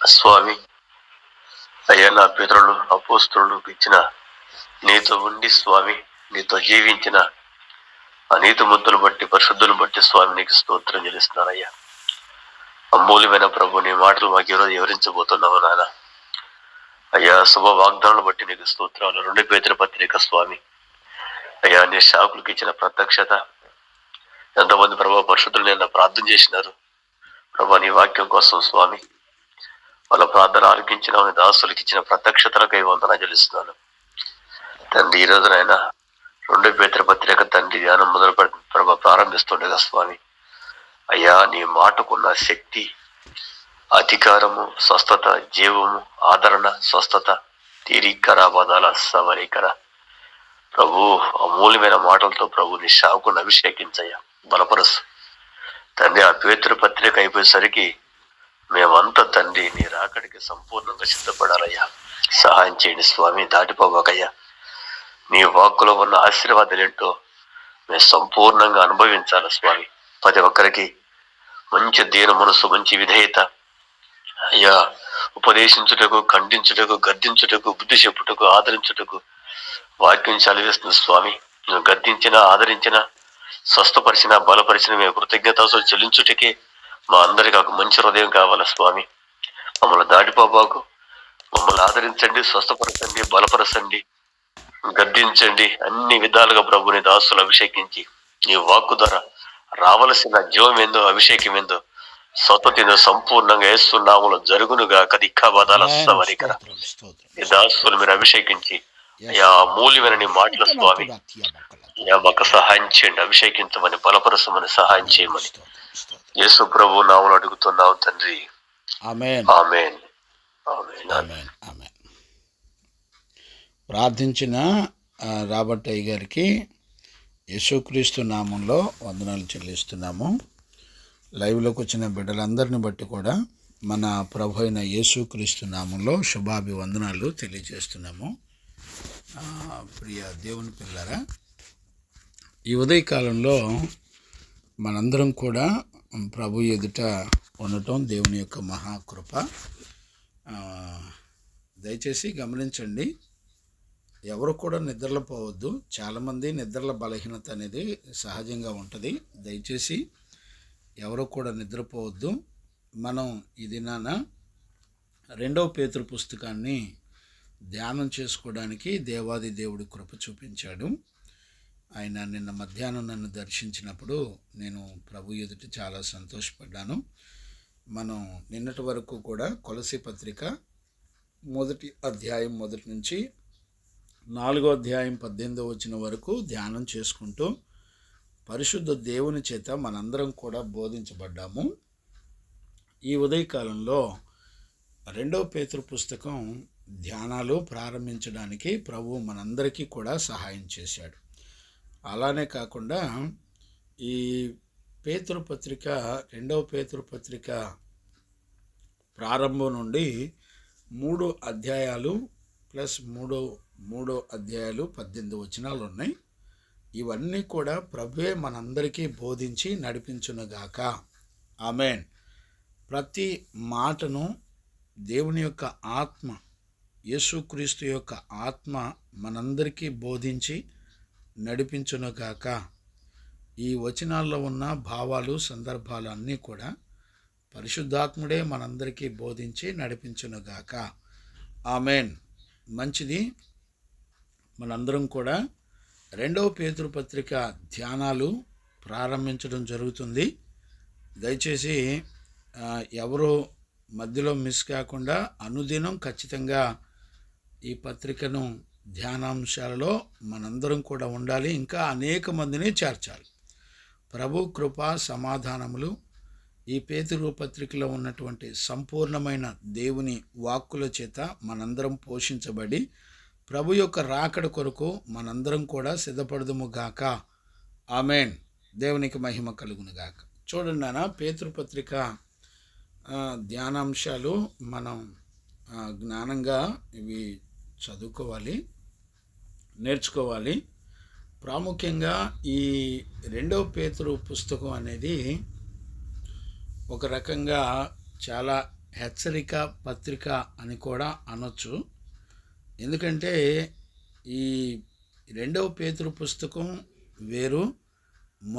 స్వామి, అయ్యా నా పితరులు అపోస్తలులు ఇచ్చిన నీతో ఉండి స్వామి, నీతో జీవించిన ఆ నీతిమంతులు బట్టి పరిశుద్ధులు బట్టి స్వామి నీకు స్తోత్రం చెల్లిస్తున్నానయ్యా. అమూల్యమైన ప్రభు, నీ మాటలు మాకు ఈరోజు వివరించబోతున్నావు నాయన. అయ్యా శుభ వాగ్దానాలు బట్టి నీకు స్తోత్రాలు. 2 పేతురు పత్రిక స్వామి, అయ్యా నీ శాకులకు ఇచ్చిన ప్రత్యక్షత, ఎంతమంది ప్రభు పరిశుద్ధులు నిన్న ప్రార్థన చేసినారు ప్రభా నీ వాక్యం కోసం స్వామి. వాళ్ళ ప్రార్థన ఆలకించిన దాసులకు ఇచ్చిన ప్రత్యక్షతలకై వందనాలు చెల్లిస్తున్నాను తండ్రి. ఈ రోజు నాయన 2 పేతురు పత్రిక తండ్రి ధ్యానం మొదలు ప్రభా ప్రారంభిస్తుండగా స్వామి, అయ్యా నీ మాటకున్న శక్తి, అధికారము, స్వస్థత, జీవము, ఆదరణ, స్వస్థత, తీరికర బదాల సవరికర ప్రభు అమూల్యమైన మాటలతో ప్రభు నీ శాకును అభిషేకించయ్యా, బలపరుసు తండ్రి. ఆ పేతురు పత్రిక అయిపోయేసరికి మేమంతా తండ్రి నీ రాకడికి సంపూర్ణంగా సిద్ధపడాలయ్యా. సహాయం చేయండి స్వామి. దాటిపోబాకయ్యా. నీ వాక్కులో ఉన్న ఆశీర్వాదాలు ఏంటో మేము సంపూర్ణంగా అనుభవించాలి స్వామి. ప్రతి ఒక్కరికి మంచి దీన మనసు, మంచి విధేయత అయ్యా, ఉపదేశించుటకు, ఖండించుటకు, గద్దించుటకు, బుద్ధి చెప్పుటకు, ఆదరించుటకు వాక్యం చదివిస్తుంది స్వామి. నువ్వు గద్దించిన, ఆదరించిన, స్వస్థపరిచిన, బలపరిచిన మేము కృతజ్ఞతలు చెల్లించుటకే మా అందరికి ఒక మంచి హృదయం కావాలి స్వామి. మమ్మల్ని దాటిపోబాకు. మమ్మల్ని ఆదరించండి, స్వస్థపరచండి, బలపరచండి, గద్దించండి. అన్ని విధాలుగా ప్రభుని దాసులు అభిషేకించి నీ వాక్కు ద్వారా రావలసిన జీవం ఏందో, అభిషేకం ఏందో, స్వతతిని సంపూర్ణంగా వేస్తున్నాములు జరుగునుగా కదిక్క బదాల సవరికర. ఈ దాసులు మీరు అభిషేకించి అయ్యా మూల్యమైన నీ మాటల స్వామి అయ్యా మాకు సహాయం చేయండి. అభిషేకించమని, బలపరచమని, సహాయం చేయమని యేసు ప్రభు నామములో అడుగుతున్నావు తండ్రి. ఆమేన్. ఆమేన్. ఆమేన్. ఆమేన్. ప్రార్థించిన రాబర్ట్ అయ్య గారికి యేసుక్రీస్తు నామంలో వందనాలు చెల్లిస్తున్నాము. లైవ్లోకి వచ్చిన బిడ్డలందరిని బట్టి కూడా మన ప్రభు అయిన యేసుక్రీస్తు నామంలో శుభాభివందనాలు తెలియజేస్తున్నాము. ప్రియ దేవుని పిల్లరా, ఈ ఉదయకాలంలో మనందరం కూడా ప్రభు ఎదుట ఉండటం దేవుని యొక్క మహాకృప. దయచేసి గమనించండి, ఎవరు కూడా నిద్రలో పోవద్దు. చాలామంది నిద్రల బలహీనత అనేది సహజంగా ఉంటుంది. దయచేసి ఎవరు కూడా నిద్రపోవద్దు. మనం ఈ దినాన 2వ పేతురు పుస్తకాన్ని ధ్యానం చేసుకోవడానికి దేవాది దేవుడు కృప చూపించాడు. ఆయన నిన్న మధ్యాహ్నం నన్ను దర్శించినప్పుడు నేను ప్రభు ఎదుట చాలా సంతోషపడ్డాను. మనం నిన్నటి వరకు కూడా కొలసీ పత్రిక 1వ అధ్యాయం 1 నుంచి 4వ అధ్యాయం 18వ వచనం వరకు ధ్యానం చేసుకుంటూ పరిశుద్ధ దేవుని చేత మనందరం కూడా బోధించబడ్డాము. ఈ ఉదయకాలంలో 2వ పేతురు పుస్తకం ధ్యానాలు ప్రారంభించడానికి ప్రభు మనందరికీ కూడా సహాయం చేశాడు. అలానే కాకుండా ఈ పేతురు పత్రిక 2వ పేతురు పత్రిక ప్రారంభం నుండి 3 అధ్యాయాలు ప్లస్ 3 అధ్యాయాలు 18 వచనాలు ఉన్నాయి. ఇవన్నీ కూడా ప్రభువే మనందరికీ బోధించి నడిపించునుగాక. ఆమేన్. ప్రతి మాటను దేవుని యొక్క ఆత్మ, యేసుక్రీస్తు యొక్క ఆత్మ మనందరికీ బోధించి నడిపించునుగాక. ఈ వచనాల్లో ఉన్న భావాలు, సందర్భాలు అన్నీ కూడా పరిశుద్ధాత్ముడే మనందరికీ బోధించి నడిపించునుగాక. ఆమేన్. మంచిది. మనందరం కూడా 2వ పేతురు పత్రిక ధ్యానాలు ప్రారంభించడం జరుగుతుంది. దయచేసి ఎవరు మధ్యలో మిస్ కాకుండా అనుదినం ఖచ్చితంగా ఈ పత్రికను ధ్యానాంశాలలో మనందరం కూడా ఉండాలి. ఇంకా అనేక మందిని చేర్చాలి. ప్రభు కృప సమాధానములు ఈ పేతురు పత్రికలో ఉన్నటువంటి సంపూర్ణమైన దేవుని వాక్కుల చేత మనందరం పోషించబడి ప్రభు యొక్క రాకడ కొరకు మనందరం కూడా సిద్ధపడదుము గాక. ఆమేన్. దేవునికి మహిమ కలుగును గాక. చూడండి నాన్న, పేతురు పత్రిక ధ్యానాంశాలు మనం జ్ఞానంగా ఇవి చదువుకోవాలి, నేర్చుకోవాలి. ప్రాముఖ్యంగా ఈ 2వ పేతురు పుస్తకం అనేది ఒక రకంగా చాలా హెచ్చరిక పత్రిక అని కూడా అనొచ్చు. ఎందుకంటే ఈ 2వ పేతురు పుస్తకం వేరు,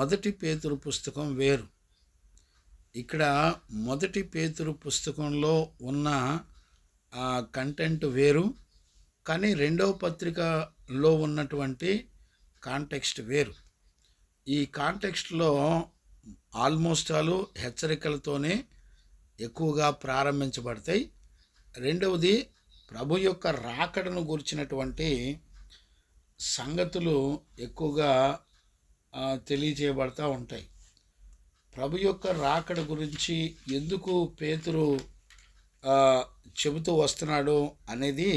1 పేతురు పుస్తకం వేరు. ఇక్కడ 1 పేతురు పుస్తకంలో ఉన్న కంటెంట్ వేరు, కానీ 2వ పత్రికలో ఉన్నటువంటి కాంటెక్స్ట్ వేరు. ఈ కాంటెక్స్ట్లో ఆల్మోస్ట్ ఆల్ హెచ్చరికలతోనే ఎక్కువగా ప్రారంభించబడతాయి. రెండవది ప్రభు యొక్క రాకడను గురించినటువంటి సంగతులు ఎక్కువగా తెలియజేయబడతా ఉంటాయి. ప్రభు యొక్క రాకడ గురించి ఎందుకు పేతురు చెబుతూ వస్తున్నాడు అనేది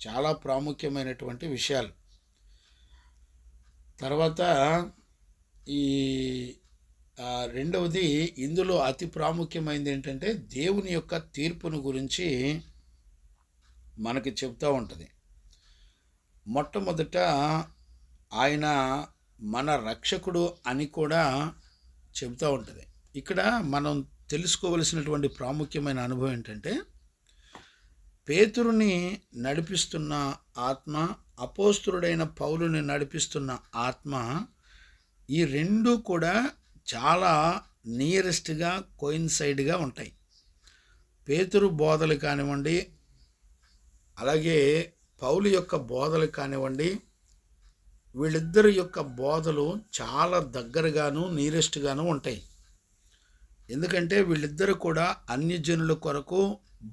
చాలా ప్రాముఖ్యమైనటువంటి విషయాలు. తర్వాత ఈ రెండవది ఇందులో అతి ప్రాముఖ్యమైనది ఏంటంటే దేవుని యొక్క తీర్పును గురించి మనకి చెప్తూ ఉంటుంది. మొట్టమొదట ఆయన మన రక్షకుడు అని కూడా చెబుతూ ఉంటుంది. ఇక్కడ మనం తెలుసుకోవలసినటువంటి ప్రాముఖ్యమైన అనుభవం ఏంటంటే పేతురుని నడిపిస్తున్న ఆత్మ, అపోస్తలుడైన పౌలుని నడిపిస్తున్న ఆత్మ, ఈ రెండు కూడా చాలా నియరెస్ట్గా కోయిన్సైడ్గా ఉంటాయి. పేతురు బోధలు కానివ్వండి, అలాగే పౌలు యొక్క బోధలు కానివ్వండి, వీళ్ళిద్దరి యొక్క బోధలు చాలా దగ్గరగాను నియరెస్ట్గాను ఉంటాయి. ఎందుకంటే వీళ్ళిద్దరు కూడా అన్యజనుల కొరకు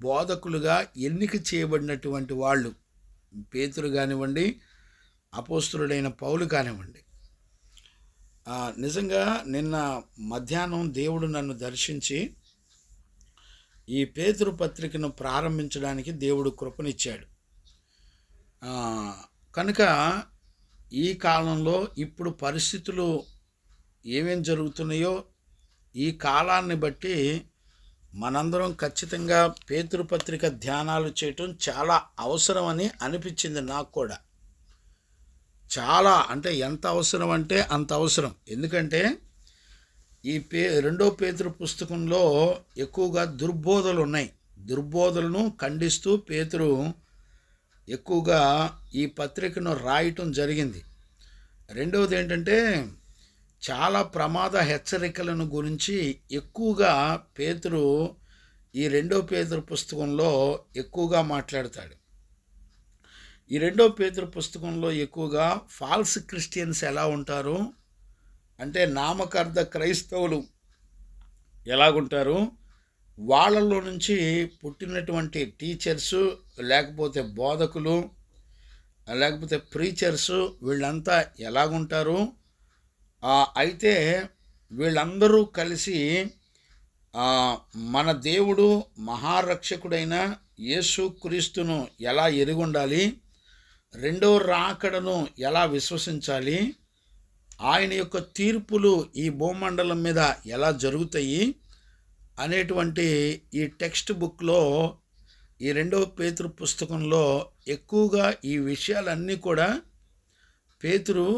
బోధకులుగా ఎన్నిక చేయబడినటువంటి వాళ్ళు. పేతురు కానివ్వండి, అపోస్తలుడైన పౌలు కానివ్వండి. నిజంగా నిన్న మధ్యాహ్నం దేవుడు నన్ను దర్శించి ఈ పేతురు పత్రికను ప్రారంభించడానికి దేవుడు కృపనిచ్చాడు. కనుక ఈ కాలంలో ఇప్పుడు పరిస్థితులు ఏమేం జరుగుతున్నాయో ఈ కాలాన్ని బట్టి మనందరం ఖచ్చితంగా పేతురు పత్రిక ధ్యానాలు చేయటం చాలా అవసరమని అనిపించింది నాకు కూడా. చాలా అంటే ఎంత అవసరం అంటే అంత అవసరం. ఎందుకంటే ఈ 2వ పేతురు పుస్తకంలో ఎక్కువగా దుర్బోధలు ఉన్నాయి. దుర్బోధలను ఖండిస్తూ పేతురు ఎక్కువగా ఈ పత్రికను రాయటం జరిగింది. రెండవది ఏంటంటే చాలా ప్రమాద హెచ్చరికలను గురించి ఎక్కువగా పేతురు ఈ 2వ పేతురు పుస్తకంలో ఎక్కువగా మాట్లాడతాడు. ఈ 2వ పేతురు పుస్తకంలో ఎక్కువగా ఫాల్స్ క్రిస్టియన్స్ ఎలా ఉంటారు అంటే నామకార్థ క్రైస్తవులు ఎలాగుంటారు, వాళ్ళలో నుంచి పుట్టినటువంటి టీచర్సు, లేకపోతే బోధకులు, లేకపోతే ప్రీచర్సు, వీళ్ళంతా ఎలాగుంటారు, అయితే వీళ్ళందరూ కలిసి మన దేవుడు మహారక్షకుడైన యేసుక్రీస్తును ఎలా ఎరిగొండాలి, రెండో రాకడను ఎలా విశ్వసించాలి, ఆయన యొక్క తీర్పులు ఈ భూమండలం మీద ఎలా జరుగుతాయి అనేటువంటి ఈ టెక్స్ట్ బుక్లో ఈ 2వ పేతురు పుస్తకంలో ఎక్కువగా ఈ విషయాలన్నీ కూడా పేతురు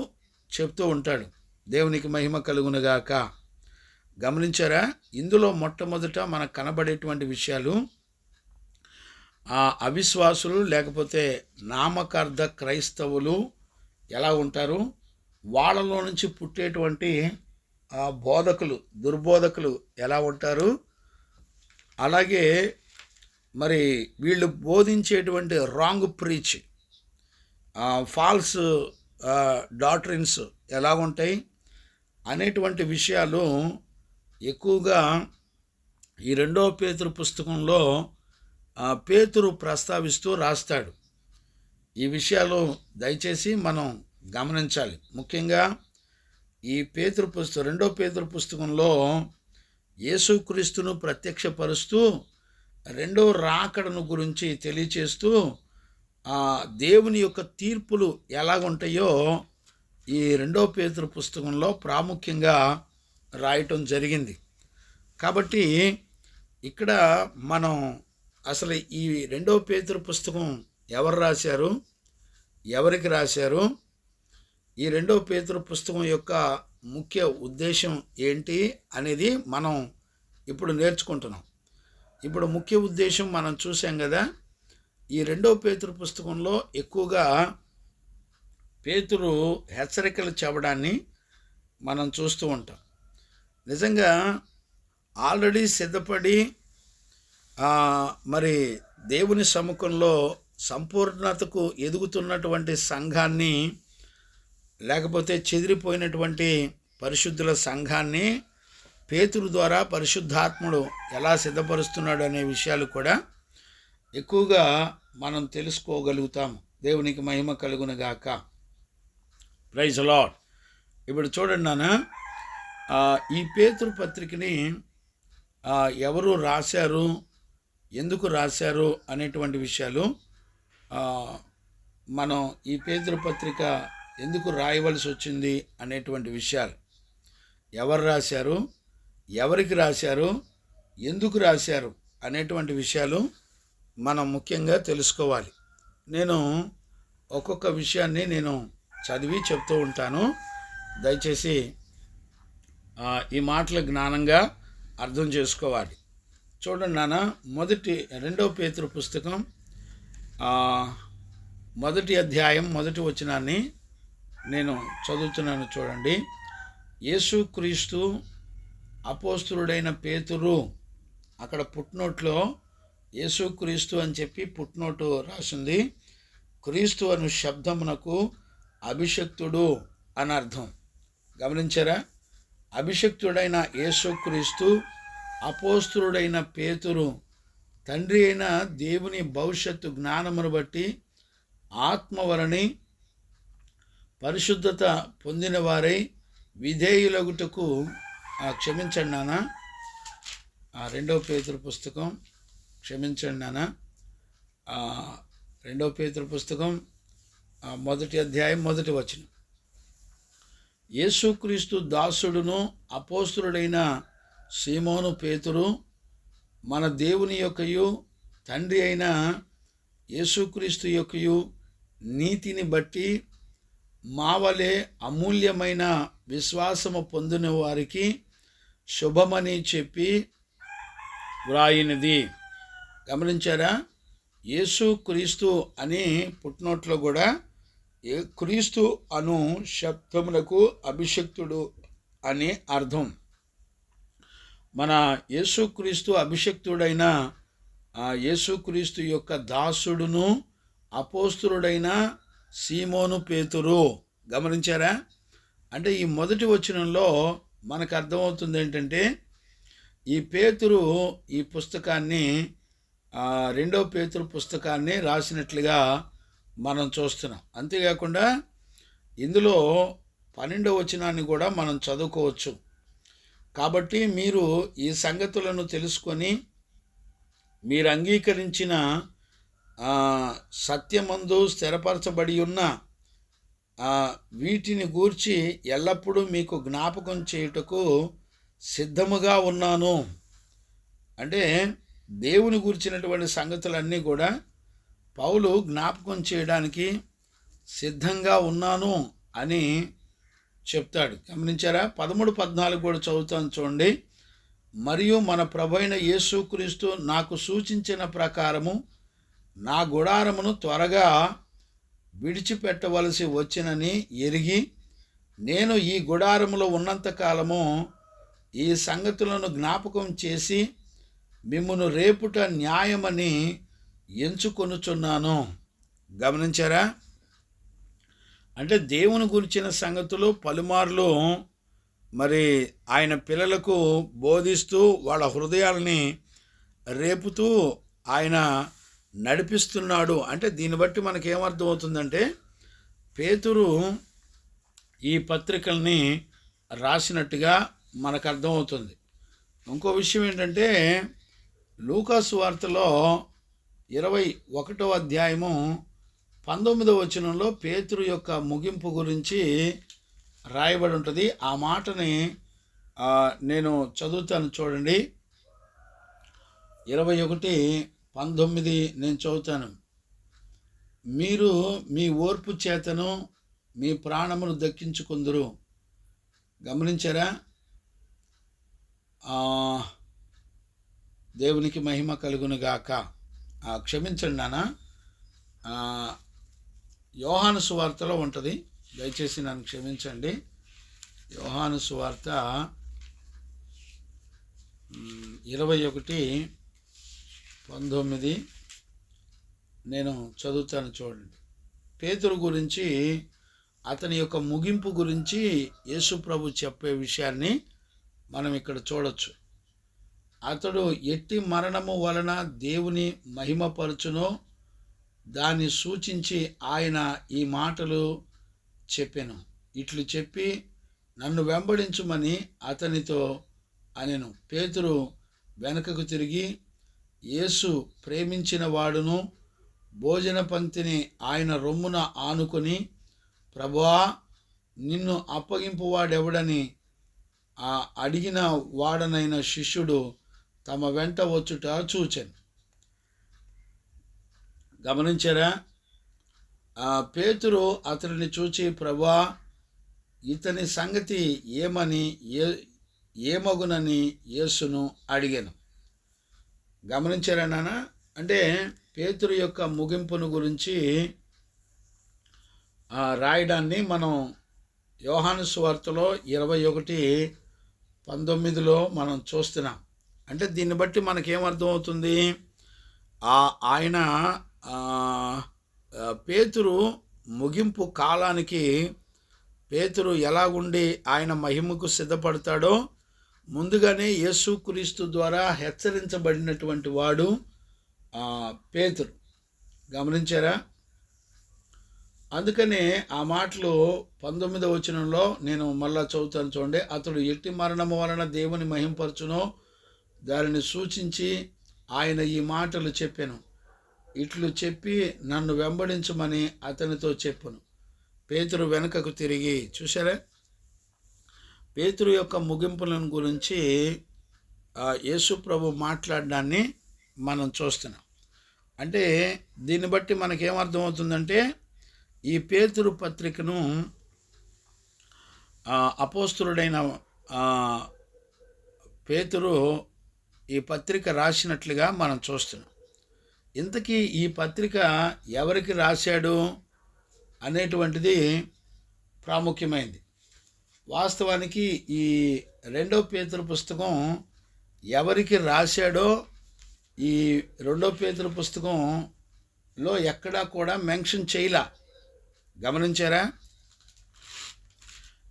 చెప్తూ ఉంటాడు. దేవునికి మహిమ కలుగునుగాక. గమనించారా? ఇందులో మొట్టమొదట మనకు కనబడేటువంటి విషయాలు అవిశ్వాసులు లేకపోతే నామకార్థ క్రైస్తవులు ఎలా ఉంటారు, వాళ్ళలో నుంచి పుట్టేటువంటి బోధకులు, దుర్బోధకులు ఎలా ఉంటారు, అలాగే మరి వీళ్ళు బోధించేటువంటి రాంగ్ ప్రీచ్, ఫాల్స్ డాక్ట్రిన్స్ ఎలా ఉంటాయి అనేటువంటి విషయాలు ఎక్కువగా ఈ 2వ పేతురు పుస్తకంలో పేతురు ప్రస్తావిస్తూ రాస్తాడు. ఈ విషయాలు దయచేసి మనం గమనించాలి. ముఖ్యంగా ఈ 2వ పేతురు పుస్తకంలో యేసుక్రీస్తును ప్రత్యక్షపరుస్తూ రెండవ రాకడను గురించి తెలియచేస్తూ దేవుని యొక్క తీర్పులు ఎలాగుంటాయో ఈ 2వ పేతురు పుస్తకంలో ప్రాముఖ్యంగా రాయటం జరిగింది. కాబట్టి ఇక్కడ మనం అసలు ఈ 2వ పేతురు పుస్తకం ఎవరు రాశారు, ఎవరికి రాశారు, ఈ 2వ పేతురు పుస్తకం యొక్క ముఖ్య ఉద్దేశం ఏంటి అనేది మనం ఇప్పుడు నేర్చుకుంటున్నాం. ఇప్పుడు ముఖ్య ఉద్దేశం మనం చూసాం కదా, ఈ 2 పేతురు పుస్తకంలో ఎక్కువగా పేతురు హెచ్చరికలు చెప్పడాన్ని మనం చూస్తూ ఉంటాం. నిజంగా ఆల్రెడీ సిద్ధపడి మరి దేవుని సముఖంలో సంపూర్ణతకు ఎదుగుతున్నటువంటి సంఘాన్ని, లేకపోతే చెదిరిపోయినటువంటి పరిశుద్ధుల సంఘాన్ని పేతురు ద్వారా పరిశుద్ధాత్ముడు ఎలా సిద్ధపరుస్తున్నాడు అనే విషయాలు కూడా ఎక్కువగా మనం తెలుసుకోగలుగుతాం. దేవునికి మహిమ కలుగునుగాక. Praise Lord. ఇప్పుడు చూడండి నాన్న, ఈ పేతురు పత్రికని ఎవరు రాశారు, ఎందుకు రాశారు అనేటువంటి విషయాలు, మనం ఈ పేతురు పత్రిక ఎందుకు రాయవలసి వచ్చింది అనేటువంటి విషయాలు, ఎవరు రాశారు, ఎవరికి రాశారు, ఎందుకు రాశారు అనేటువంటి విషయాలు మనం ముఖ్యంగా తెలుసుకోవాలి. నేను ఒక్కొక్క విషయాన్ని నేను చదివి చెప్తూ ఉంటాను. దయచేసి ఈ మాటలు జ్ఞానంగా అర్థం చేసుకోవాలి. చూడండి నాన్న, 2 పేతురు పుస్తకం 1వ అధ్యాయం 1వ వచనాన్ని నేను చదువుతున్నాను. చూడండి. యేసుక్రీస్తు అపోస్తులుడైన పేతురు, అక్కడ పుట్నోట్లో యేసుక్రీస్తు అని చెప్పి పుట్నోటు రాసింది. క్రీస్తు అను శబ్దమునకు అభిషక్తుడు అని అర్థం. గమనించారా? అభిషక్తుడైన యేసుక్రీస్తు, అపోస్తులుడైన పేతురు, తండ్రి అయిన దేవుని భవిష్యత్తు జ్ఞానమును బట్టి ఆత్మవలని పరిశుద్ధత పొందిన వారై విధేయులగుటకు, క్షమించండి నాన్న, 2 పేతురు పుస్తకం, క్షమించండి నాన్న, 2 పేతురు పుస్తకం 1వ అధ్యాయం 1వ వచనం. యేసుక్రీస్తు దాసుడును అపోస్తులుడైన సీమోను పేతురు, మన దేవుని యొక్కయు తండ్రి అయిన యేసుక్రీస్తు యొక్కయు నీతిని బట్టి మా వలె అమూల్యమైన విశ్వాసము పొందిన వారికి శుభమని చెప్పి వ్రాయినది. గమనించారా? యేసుక్రీస్తు అని పుట్నోట్లో కూడా క్రీస్తు అను శబ్దమునకు అభిషక్తుడు అని అర్థం. మన యేసుక్రీస్తు అభిషక్తుడైన యేసుక్రీస్తు యొక్క దాసుడును అపోస్తులుడైన సీమోను పేతురు. గమనించారా? అంటే ఈ మొదటి వచనంలో మనకు అర్థమవుతుంది ఏంటంటే, ఈ పేతురు ఈ పుస్తకాన్ని 2 పేతురు పుస్తకాన్ని రాసినట్లుగా మనం చూస్తున్నాం. అంతేకాకుండా ఇందులో 12వ వచనాన్ని కూడా మనం చదువుకోవచ్చు. కాబట్టి మీరు ఈ సంగతులను తెలుసుకొని మీరు అంగీకరించిన సత్యమందు స్థిరపరచబడి ఉన్న వీటిని గూర్చి ఎల్లప్పుడూ మీకు జ్ఞాపకం చేయుటకు సిద్ధముగా ఉన్నాను. అంటే దేవుని గూర్చినటువంటి సంగతులన్నీ కూడా పౌలు జ్ఞాపకం చేయడానికి సిద్ధంగా ఉన్నాను అని చెప్తాడు. గమనించారా? 13, 14 కూడా చదువుతాను చూడండి. మరియు మన ప్రభువైన యేసుక్రీస్తు నాకు సూచించిన ప్రకారము నా గుడారమును త్వరగా విడిచిపెట్టవలసి వచ్చినని ఎరిగి, నేను ఈ గుడారములో ఉన్నంతకాలము ఈ సంగతులను జ్ఞాపకం చేసి మిమ్మును రేపుట న్యాయమని ఎంచుకొనుచున్నాను. గమనించారా? అంటే దేవుని గురించిన సంగతులు పలుమార్లు మరి ఆయన పిల్లలకు బోధిస్తూ వాళ్ళ హృదయాల్ని రేపుతూ ఆయన నడిపిస్తున్నాడు. అంటే దీన్ని బట్టి మనకేమర్థం అవుతుందంటే, పేతురు ఈ పత్రికల్ని రాసినట్టుగా మనకు అర్థమవుతుంది. ఇంకో విషయం ఏంటంటే, లూకాసు వార్తలో 21వ అధ్యాయము 19వ వచనంలో పేతురు యొక్క ముగింపు గురించి రాయబడి ఉంటుంది. ఆ మాటని నేను చదువుతాను చూడండి. 21:19 నేను చదువుతాను. మీరు మీ ఓర్పు చేతను మీ ప్రాణమును దక్కించుకుందురు. గమనించారా? దేవునికి మహిమ కలుగునుగాక. క్షమించండి నాన్న, యోహాను సువార్తలో ఉంటుంది, దయచేసి నన్ను క్షమించండి. యోహాను సువార్త 21:19 నేను చదువుతాను, చూడండి. పేతురు గురించి, అతని యొక్క ముగింపు గురించి యేసు ప్రభు చెప్పే విషయాన్ని మనం ఇక్కడ చూడొచ్చు. అతడు ఎట్టి మరణము వలన దేవుని మహిమపరచునో దాన్ని సూచించి ఆయన ఈ మాటలు చెప్పెను. ఇట్లు చెప్పి నన్ను వెంబడించుమని అతనితో అనెను. పేతురు వెనుకకు తిరిగి, యేసు ప్రేమించిన వాడును భోజన పంక్తిని ఆయన రొమ్మున ఆనుకొని, ప్రభువా, నిన్ను అప్పగింపువాడెవడని అడిగిన వాడనైన శిష్యుడు తమ వెంట వచ్చుట చూచెను. గమనించారా? పేతురు అతడిని చూచి, ప్రభువా, ఇతని సంగతి ఏమగునని యేసును అడిగాను. గమనించారా నాన్న? అంటే పేతురు యొక్క ముగింపును గురించి రాయడాన్ని మనం యోహాను సువార్తలో 21:19 మనం చూస్తున్నాం. అంటే దీన్ని బట్టి మనకేమర్థం అవుతుంది? ఆయన పేతురు ముగింపు కాలానికి పేతురు ఎలాగుండి ఆయన మహిమకు సిద్ధపడతాడో ముందుగానే యేసుక్రీస్తు ద్వారా హెచ్చరించబడినటువంటి వాడు పేతురు. గమనించారా? అందుకనే ఆ మాటలు 19వ వచనంలో నేను మళ్ళా చదువుతాను, చూడండి. అతడు ఎట్టి మరణము వలన దేవుని మహింపరచునో దానిని సూచించి ఆయన ఈ మాటలు చెప్పెను. ఇట్లు చెప్పి నన్ను వెంబడించమని అతనితో చెప్పును. పేతురు వెనుకకు తిరిగి. చూసారా? పేతురు యొక్క ముగింపులను గురించి యేసు ప్రభు మాట్లాడడాన్ని మనం చూస్తున్నాం. అంటే దీన్ని బట్టి మనకేమర్థమవుతుందంటే, ఈ పేతురు పత్రికను అపోస్తలుడైన పేతురు ఈ పత్రిక రాసినట్లుగా మనం చూస్తున్నాం. ఇంతకీ ఈ పత్రిక ఎవరికి రాశాడు అనేటువంటిది ప్రాముఖ్యమైనది. వాస్తవానికి ఈ 2వ పేతురు పుస్తకం ఎవరికి రాశాడో ఈ 2వ పేతురు పుస్తకంలో ఎక్కడా కూడా మెన్షన్ చేయలా. గమనించారా?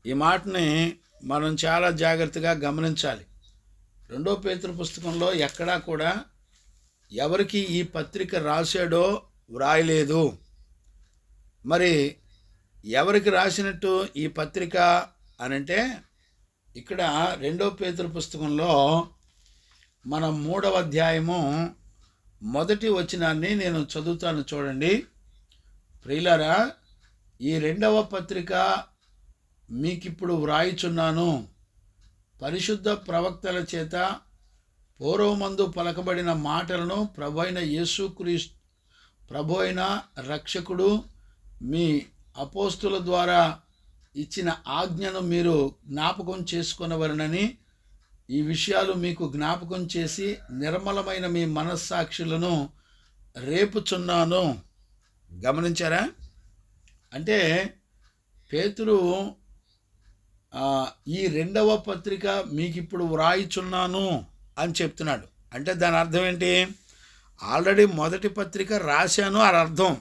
ఈ మాటని మనం చాలా జాగ్రత్తగా గమనించాలి. 2వ పేతురు పుస్తకంలో ఎక్కడా కూడా ఎవరికి ఈ పత్రిక రాశాడో వ్రాయలేదు. మరి ఎవరికి రాసినట్టు ఈ పత్రిక అనంటే, ఇక్కడ 2వ పేతురు పుస్తకంలో మనం 3వ అధ్యాయము 1వ వచనాన్ని నేను చదువుతాను, చూడండి. ప్రియులారా, ఈ 2వ పత్రిక మీకిప్పుడు వ్రాయిచున్నాను. పరిశుద్ధ ప్రవక్తల చేత పూర్వమందు పలకబడిన మాటలను ప్రభు అయిన రక్షకుడు మీ అపోస్తుల ద్వారా ఇచ్చిన ఆజ్ఞను మీరు జ్ఞాపకం చేసుకొనవలెనని ఈ విషయాలు మీకు జ్ఞాపకం చేసి నిర్మలమైన మీ మనస్సాక్షులను రేపుచున్నాను. గమనించారా? అంటే పేతురు ఈ 2వ పత్రిక మీకిప్పుడు వ్రాయిచున్నాను అని చెప్తున్నాడు. అంటే దాని అర్థం ఏంటి? ఆల్రెడీ మొదటి పత్రిక రాశాను అని అర్థం.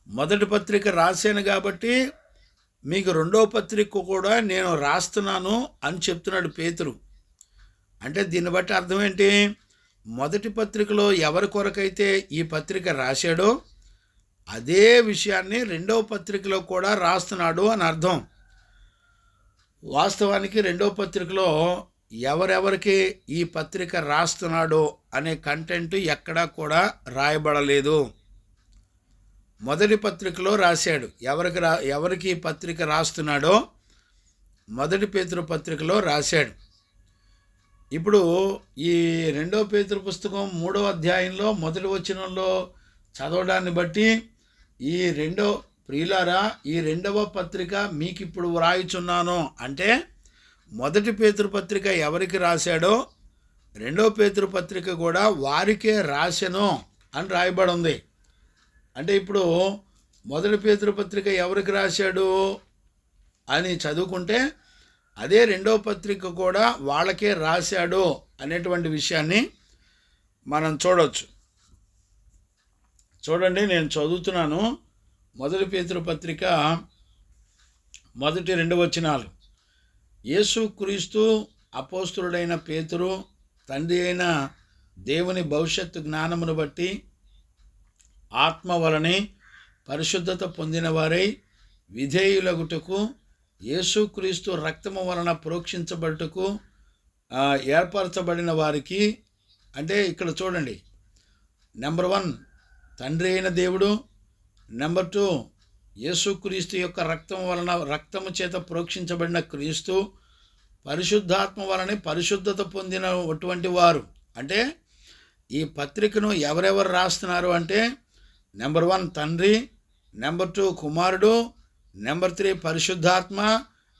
మొదటి పత్రిక రాశాను కాబట్టి మీకు 2వ పత్రిక కూడా నేను రాస్తున్నాను అని చెప్తున్నాడు పేతురు. అంటే దీన్ని బట్టి అర్థం ఏంటి? మొదటి పత్రికలో ఎవరి కొరకైతే ఈ పత్రిక రాశాడో అదే విషయాన్ని 2వ పత్రికలో కూడా రాస్తున్నాడు అని అర్థం. వాస్తవానికి 2వ పత్రికలో ఎవరెవరికి ఈ పత్రిక రాస్తున్నాడో అనే కంటెంట్ ఎక్కడా కూడా రాయబడలేదు. మొదటి పత్రికలో రాశాడు. ఎవరికి ఈ పత్రిక రాస్తున్నాడో మొదటి పేతురు పత్రికలో రాశాడు. ఇప్పుడు ఈ 2వ పేతురు పుస్తకం 3వ అధ్యాయంలో 1వ వచనంలో చదవడాన్ని బట్టి ప్రియులారా, ఈ 2వ పత్రిక మీకిప్పుడు వ్రాయిచున్నాను అంటే మొదటి పేతురు పత్రిక ఎవరికి రాశాడో రెండో పేతురు పత్రిక కూడా వారికే రాసెను అని రాయబడి ఉంది. అంటే ఇప్పుడు మొదటి పేతురు పత్రిక ఎవరికి రాశాడు అని చదువుకుంటే అదే రెండో పత్రిక కూడా వాళ్ళకే రాశాడు అనేటువంటి విషయాన్ని మనం చూడవచ్చు. చూడండి, నేను చదువుతున్నాను. మొదటి పేతురు పత్రిక 1-2 వచనాలు. యేసుక్రీస్తు అపోస్తులుడైన పేతురు తండ్రి అయిన దేవుని భవిష్యత్తు జ్ఞానమును బట్టి ఆత్మ వలనే పరిశుద్ధత పొందిన వారై విధేయులగుటకు యేసుక్రీస్తు రక్తము వలన ప్రోక్షించబడుటకు ఏర్పరచబడిన వారికి, అంటే ఇక్కడ చూడండి, నెంబర్ 1 తండ్రి అయిన దేవుడు, నెంబర్ 2 యేసుక్రీస్తు యొక్క రక్తము చేత ప్రోక్షించబడిన క్రీస్తు, పరిశుద్ధాత్మ వలనే పరిశుద్ధత పొందినటువంటి వారు. అంటే ఈ పత్రికను ఎవరెవరు రాస్తున్నారు అంటే నెంబర్ 1 తండ్రి, నెంబర్ 2 కుమారుడు, నెంబర్ 3 పరిశుద్ధాత్మ,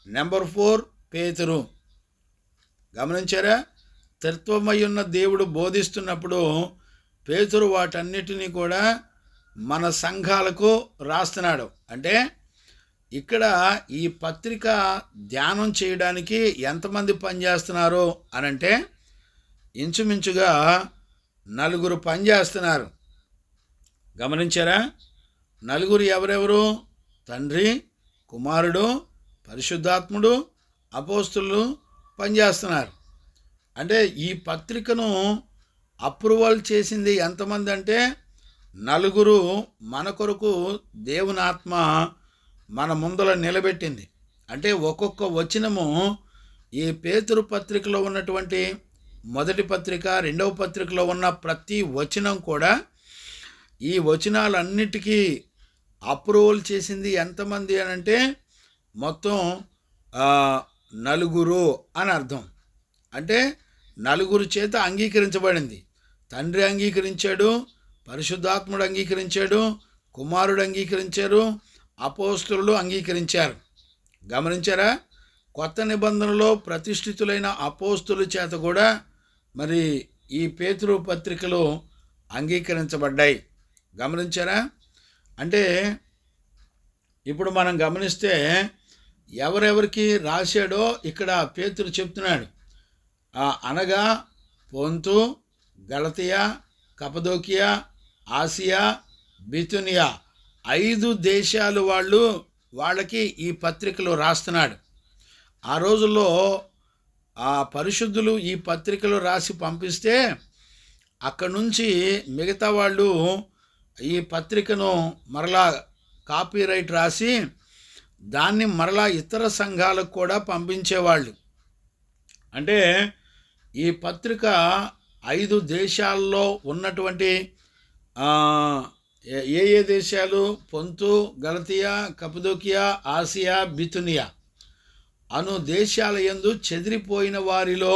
నెంబర్ 4 పేతురు. గమనించారా? త్రిత్వమై ఉన్న దేవుడు బోధిస్తున్నప్పుడు పేతురు వాటన్నిటినీ కూడా మన సంఘాలకు రాస్తున్నాడు. అంటే ఇక్కడ ఈ పత్రిక ధ్యానం చేయడానికి ఎంతమంది పనిచేస్తున్నారు అనంటే ఇంచుమించుగా 4 పనిచేస్తున్నారు. గమనించారా? 4 ఎవరెవరు? తండ్రి, కుమారుడు, పరిశుద్ధాత్ముడు, అపోస్తులు పనిచేస్తున్నారు. అంటే ఈ పత్రికను అప్రూవల్ చేసింది ఎంతమంది అంటే 4 మన కొరకు దేవుని ఆత్మ మన ముందర నిలబెట్టింది. అంటే ఒక్కొక్క వచనము ఈ పేతురు పత్రికలో ఉన్నటువంటి మొదటి పత్రిక, రెండవ పత్రికలో ఉన్న ప్రతి వచనం కూడా ఈ వచనాలన్నిటికీ అప్రూవల్ చేసింది ఎంతమంది అని అంటే మొత్తం 4 అని అర్థం. అంటే 4 చేత అంగీకరించబడింది. తండ్రి అంగీకరించాడు, పరిశుద్ధాత్ముడు అంగీకరించాడు, కుమారుడు అంగీకరించారు, అపోస్తులు అంగీకరించారు. గమనించారా? కొత్త నిబంధనలో ప్రతిష్ఠితులైన అపోస్తుల చేత కూడా మరి ఈ పేతురు పత్రికలు అంగీకరించబడ్డాయి. గమనించారా? అంటే ఇప్పుడు మనం గమనిస్తే ఎవరెవరికి రాశాడో ఇక్కడ పేతురు చెప్తున్నాడు. అనగా పొంతు, గలతియా, కపదోకియా, ఆసియా, బితునియా 5 దేశాలు వాళ్ళకి ఈ పత్రికలు రాస్తున్నాడు. ఆ రోజుల్లో ఆ పరిశుద్ధులు ఈ పత్రికలు రాసి పంపిస్తే అక్కడి నుంచి మిగతా వాళ్ళు ఈ పత్రికను మరలా కాపీరైట్ రాసి దాన్ని మరలా ఇతర సంఘాలకు కూడా పంపించేవాళ్ళు. అంటే ఈ పత్రిక 5 దేశాల్లో ఉన్నటువంటి ఏ దేశాలు? పొంతు, గలతియా, కపదోకియా, ఆసియా, బితునియా అను దేశాల యందు చెదిరిపోయిన వారిలో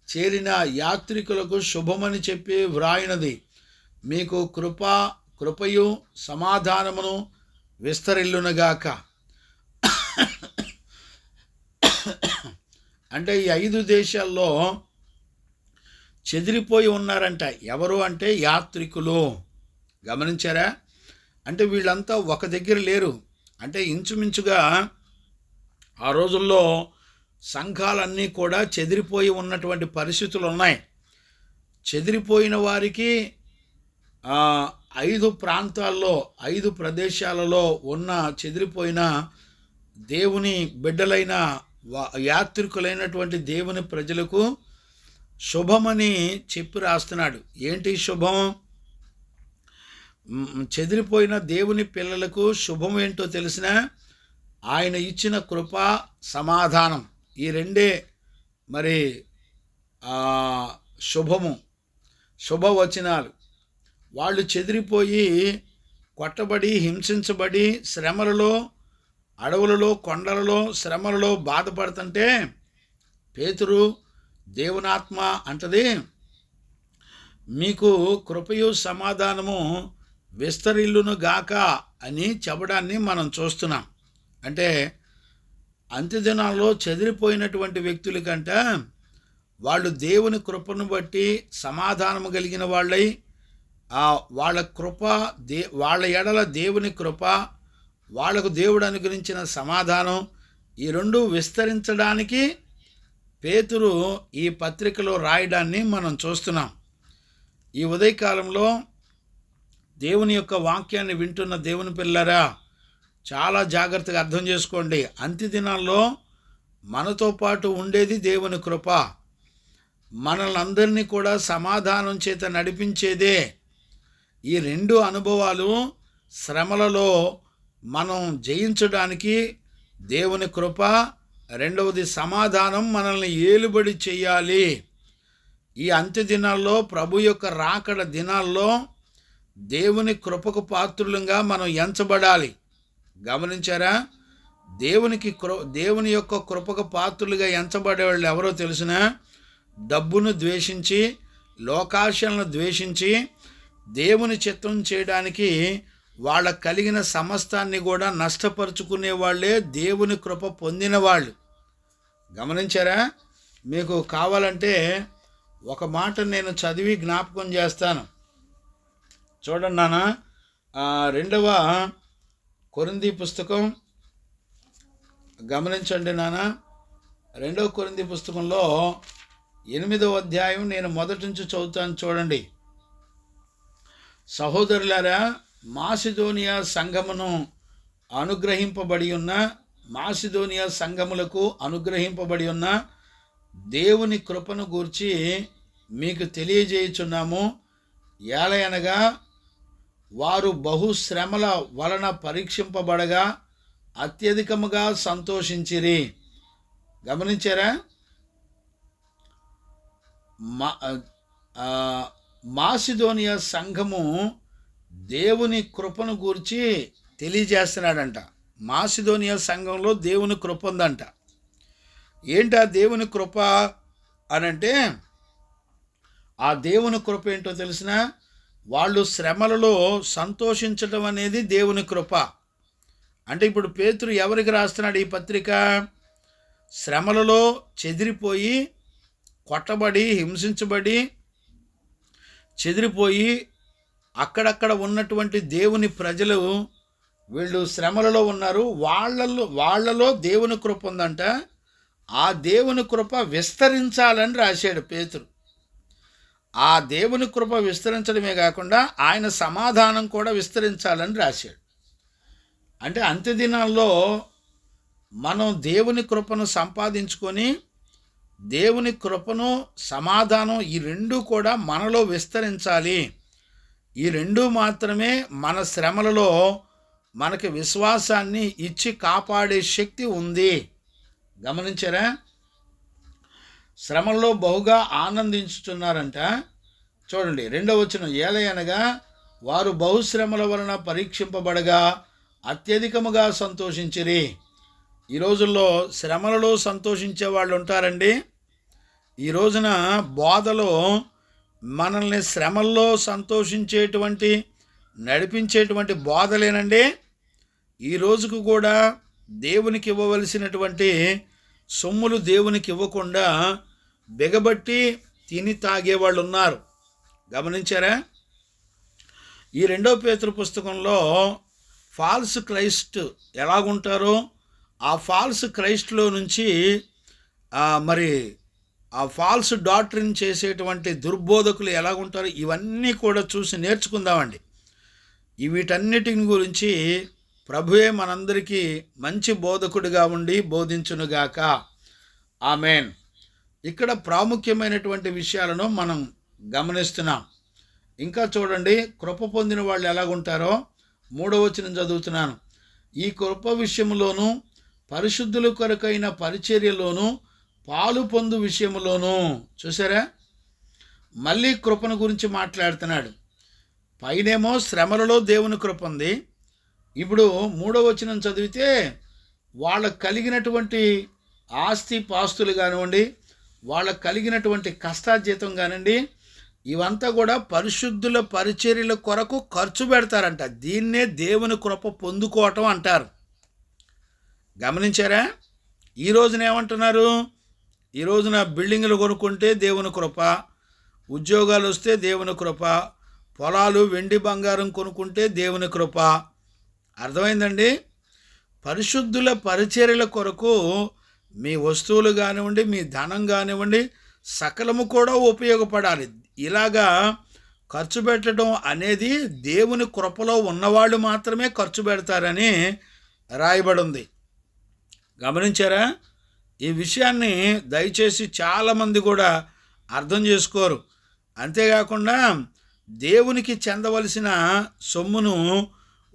చేరిన యాత్రికులకు శుభమని చెప్పి వ్రాయినది. మీకు కృపయు సమాధానమును విస్తరిల్లునగాక. అంటే ఈ 5 దేశాల్లో చెదిరిపోయి ఉన్నారంట. ఎవరు అంటే యాత్రికులు. గమనించారా? అంటే వీళ్ళంతా ఒక దగ్గర లేరు. అంటే ఇంచుమించుగా ఆ రోజుల్లో సంఘాలన్నీ కూడా చెదిరిపోయి ఉన్నటువంటి పరిస్థితులు ఉన్నాయి. చెదిరిపోయిన వారికి 5 ప్రాంతాల్లో 5 ప్రదేశాలలో ఉన్న చెదిరిపోయిన దేవుని బిడ్డలైన యాత్రికులైనటువంటి దేవుని ప్రజలకు శుభమని చెప్పి రాస్తున్నాడు. ఏంటి శుభం? చెదిరిపోయిన దేవుని పిల్లలకు శుభం ఏంటో తెలిసిన ఆయన ఇచ్చిన కృప, సమాధానం, ఈ 2 మరి శుభవచనాలు. వాళ్ళు చెదిరిపోయి కొట్టబడి హింసించబడి శ్రమలలో, అడవులలో, కొండలలో శ్రమలలో బాధపడుతుంటే పేతురు దేవునాత్మ అంటది, మీకు కృపయు సమాధానము విస్తరిల్లును గాక అని చెప్పడాన్ని మనం చూస్తున్నాం. అంటే అంత్యదినాల్లో చెదిరిపోయినటువంటి వ్యక్తుల కంటే వాళ్ళు దేవుని కృపను బట్టి సమాధానము కలిగిన వాళ్ళై వాళ్ళ కృప వాళ్ళ ఎడల దేవుని కృప, వాళ్లకు దేవుడు అనుగ్రహించిన సమాధానం, ఈ రెండు విస్తరించడానికి పేతురు ఈ పత్రికలో రాయడాన్ని మనం చూస్తున్నాం. ఈ ఉదయకాలంలో దేవుని యొక్క వాక్యాన్ని వింటున్న దేవుని పిల్లరా, చాలా జాగ్రత్తగా అర్థం చేసుకోండి. అంత్య దినాల్లో మనతో పాటు ఉండేది దేవుని కృప. మనల్ని అందరినీ కూడా సమాధానం చేత నడిపించేదే. ఈ రెండు అనుభవాలు శ్రమలలో మనం జయించడానికి దేవుని కృప, రెండవది సమాధానం మనల్ని ఏలుబడి చేయాలి. ఈ అంత్య దినాల్లో, ప్రభు యొక్క రాకడ దినాల్లో దేవుని కృపకు పాత్రులంగా మనం ఎంచబడాలి. గమనించారా? దేవుని యొక్క కృపకు పాత్రులుగా ఎంచబడే వాళ్ళు ఎవరో తెలిసిన? డబ్బును ద్వేషించి, లోకాశలను ద్వేషించి, దేవుని చిత్తం చేయడానికి వాళ్ళకు కలిగిన సమస్తాన్ని కూడా నష్టపరుచుకునే వాళ్ళే దేవుని కృప పొందిన వాళ్ళు. గమనించారా? మీకు కావాలంటే ఒక మాట నేను చదివి జ్ఞాపకం చేస్తాను. చూడండి నాన్న, 2వ కొరింథీ పుస్తకం గమనించండి నాన్న. 2వ కొరింథీ పుస్తకంలో 8వ అధ్యాయం నేను మొదటి నుంచి చదువుతాను, చూడండి. సహోదరులారా, మాసిదోనియా సంఘమును అనుగ్రహింపబడి ఉన్న మాసిదోనియా సంఘములకు అనుగ్రహింపబడి ఉన్న దేవుని కృపను గూర్చి మీకు తెలియజేయుచున్నాము. ఏలయనగా వారు బహుశ్రమల వలన పరీక్షింపబడగా అత్యధికముగా సంతోషించిరి. గమనించారా? మాసిదోనియా సంఘము దేవుని కృపను గూర్చి తెలియజేస్తున్నాడంట. మాసిదోనియా సంఘంలో దేవుని కృప ఉందంట. ఏంటా దేవుని కృప అనంటే, ఆ దేవుని కృప ఏంటో తెలిసిన? వాళ్ళు శ్రమలలో సంతోషించడం అనేది దేవుని కృప. అంటే ఇప్పుడు పేతురు ఎవరికి రాస్తున్నాడు ఈ పత్రిక? శ్రమలలో చెదిరిపోయి, కొట్టబడి, హింసించబడి, చెదిరిపోయి అక్కడక్కడ ఉన్నటువంటి దేవుని ప్రజలు, వీళ్ళు శ్రమలలో ఉన్నారు. వాళ్ళలో దేవుని కృప ఉందంట. ఆ దేవుని కృప విస్తరించాలని రాశాడు పేతురు. ఆ దేవుని కృప విస్తరించడమే కాకుండా ఆయన సమాధానం కూడా విస్తరించాలని రాశాడు. అంటే అంత్య దినాల్లో మనం దేవుని కృపను సంపాదించుకొని, దేవుని కృపను, సమాధానం, ఈ రెండు కూడా మనలో విస్తరించాలి. ఈ రెండు మాత్రమే మన శ్రమలలో మనకి విశ్వాసాన్ని ఇచ్చి కాపాడే శక్తి ఉంది. గమనించారా? శ్రమల్లో బహుగా ఆనందించుతున్నారంట. చూడండి 2వ వచనం, ఏలయనగా వారు బహుశ్రమల వలన పరీక్షింపబడగా అత్యధికముగా సంతోషించిరి. ఈ రోజుల్లో శ్రమలలో సంతోషించే వాళ్ళు ఉంటారండి. ఈ రోజున బోధలో మనల్ని శ్రమల్లో సంతోషించేటువంటి, నడిపించేటువంటి బోధలేనండి. ఈ రోజుకు కూడా దేవునికి ఇవ్వవలసినటువంటి సొమ్ములు దేవునికి ఇవ్వకుండా బిగబట్టి తిని తాగేవాళ్ళు ఉన్నారు. గమనించారా? ఈ 2వ పేతురు పుస్తకంలో ఫాల్స్ క్రైస్ట్ ఎలాగుంటారో, ఆ ఫాల్స్ క్రైస్ట్లో నుంచి మరి ఆ ఫాల్స్ డాక్ట్రిన్ చేసేటువంటి దుర్బోధకులు ఎలాగుంటారో ఇవన్నీ కూడా చూసి నేర్చుకుందామండి. వీటన్నిటిని గురించి ప్రభువే మనందరికీ మంచి బోధకుడిగా ఉండి బోధించునుగాక. ఆమెన్. ఇక్కడ ప్రాముఖ్యమైనటువంటి విషయాలను మనం గమనిస్తున్నాం. ఇంకా చూడండి, కృప పొందిన వాళ్ళు ఎలాగుంటారో 3వ వచనం చదువుతున్నాను. ఈ కృప విషయంలోనూ, పరిశుద్ధుల కొరకైన పరిచర్యలోనూ, పాలు పొందు విషయంలోనూ. చూసారా? మళ్ళీ కృపను గురించి మాట్లాడుతున్నాడు. పైనేమో శ్రమలలో దేవుని కృప ఉంది. ఇప్పుడు 3వ వచనం చదివితే వాళ్ళకు కలిగినటువంటి ఆస్తి పాస్తులు కానివ్వండి, వాళ్ళకు కలిగినటువంటి కష్టార్జితం కానివ్వండి, ఇవంతా కూడా పరిశుద్ధుల పరిచర్యల కొరకు ఖర్చు పెడతారంట. దీన్నే దేవుని కృప పొందుకోవటం అంటారు. గమనించారా? ఈ రోజున ఏమంటున్నారు? ఈ రోజున బిల్డింగులు కొనుక్కుంటే దేవుని కృప, ఉద్యోగాలు వస్తే దేవుని కృప, పొలాలు వెండి బంగారం కొనుక్కుంటే దేవుని కృప. అర్థమైందండి? పరిశుద్ధుల పరిచర్యల కొరకు మీ వస్తువులు కానివ్వండి, మీ ధనం కానివ్వండి, సకలము కూడా ఉపయోగపడాలి. ఇలాగా ఖర్చు పెట్టడం అనేది దేవుని కృపలో ఉన్నవాళ్ళు మాత్రమే ఖర్చు పెడతారని రాయబడి ఉంది. గమనించారా? ఈ విషయాన్ని దయచేసి చాలామంది కూడా అర్థం చేసుకోరు. అంతేకాకుండా దేవునికి చెందవలసిన సొమ్మును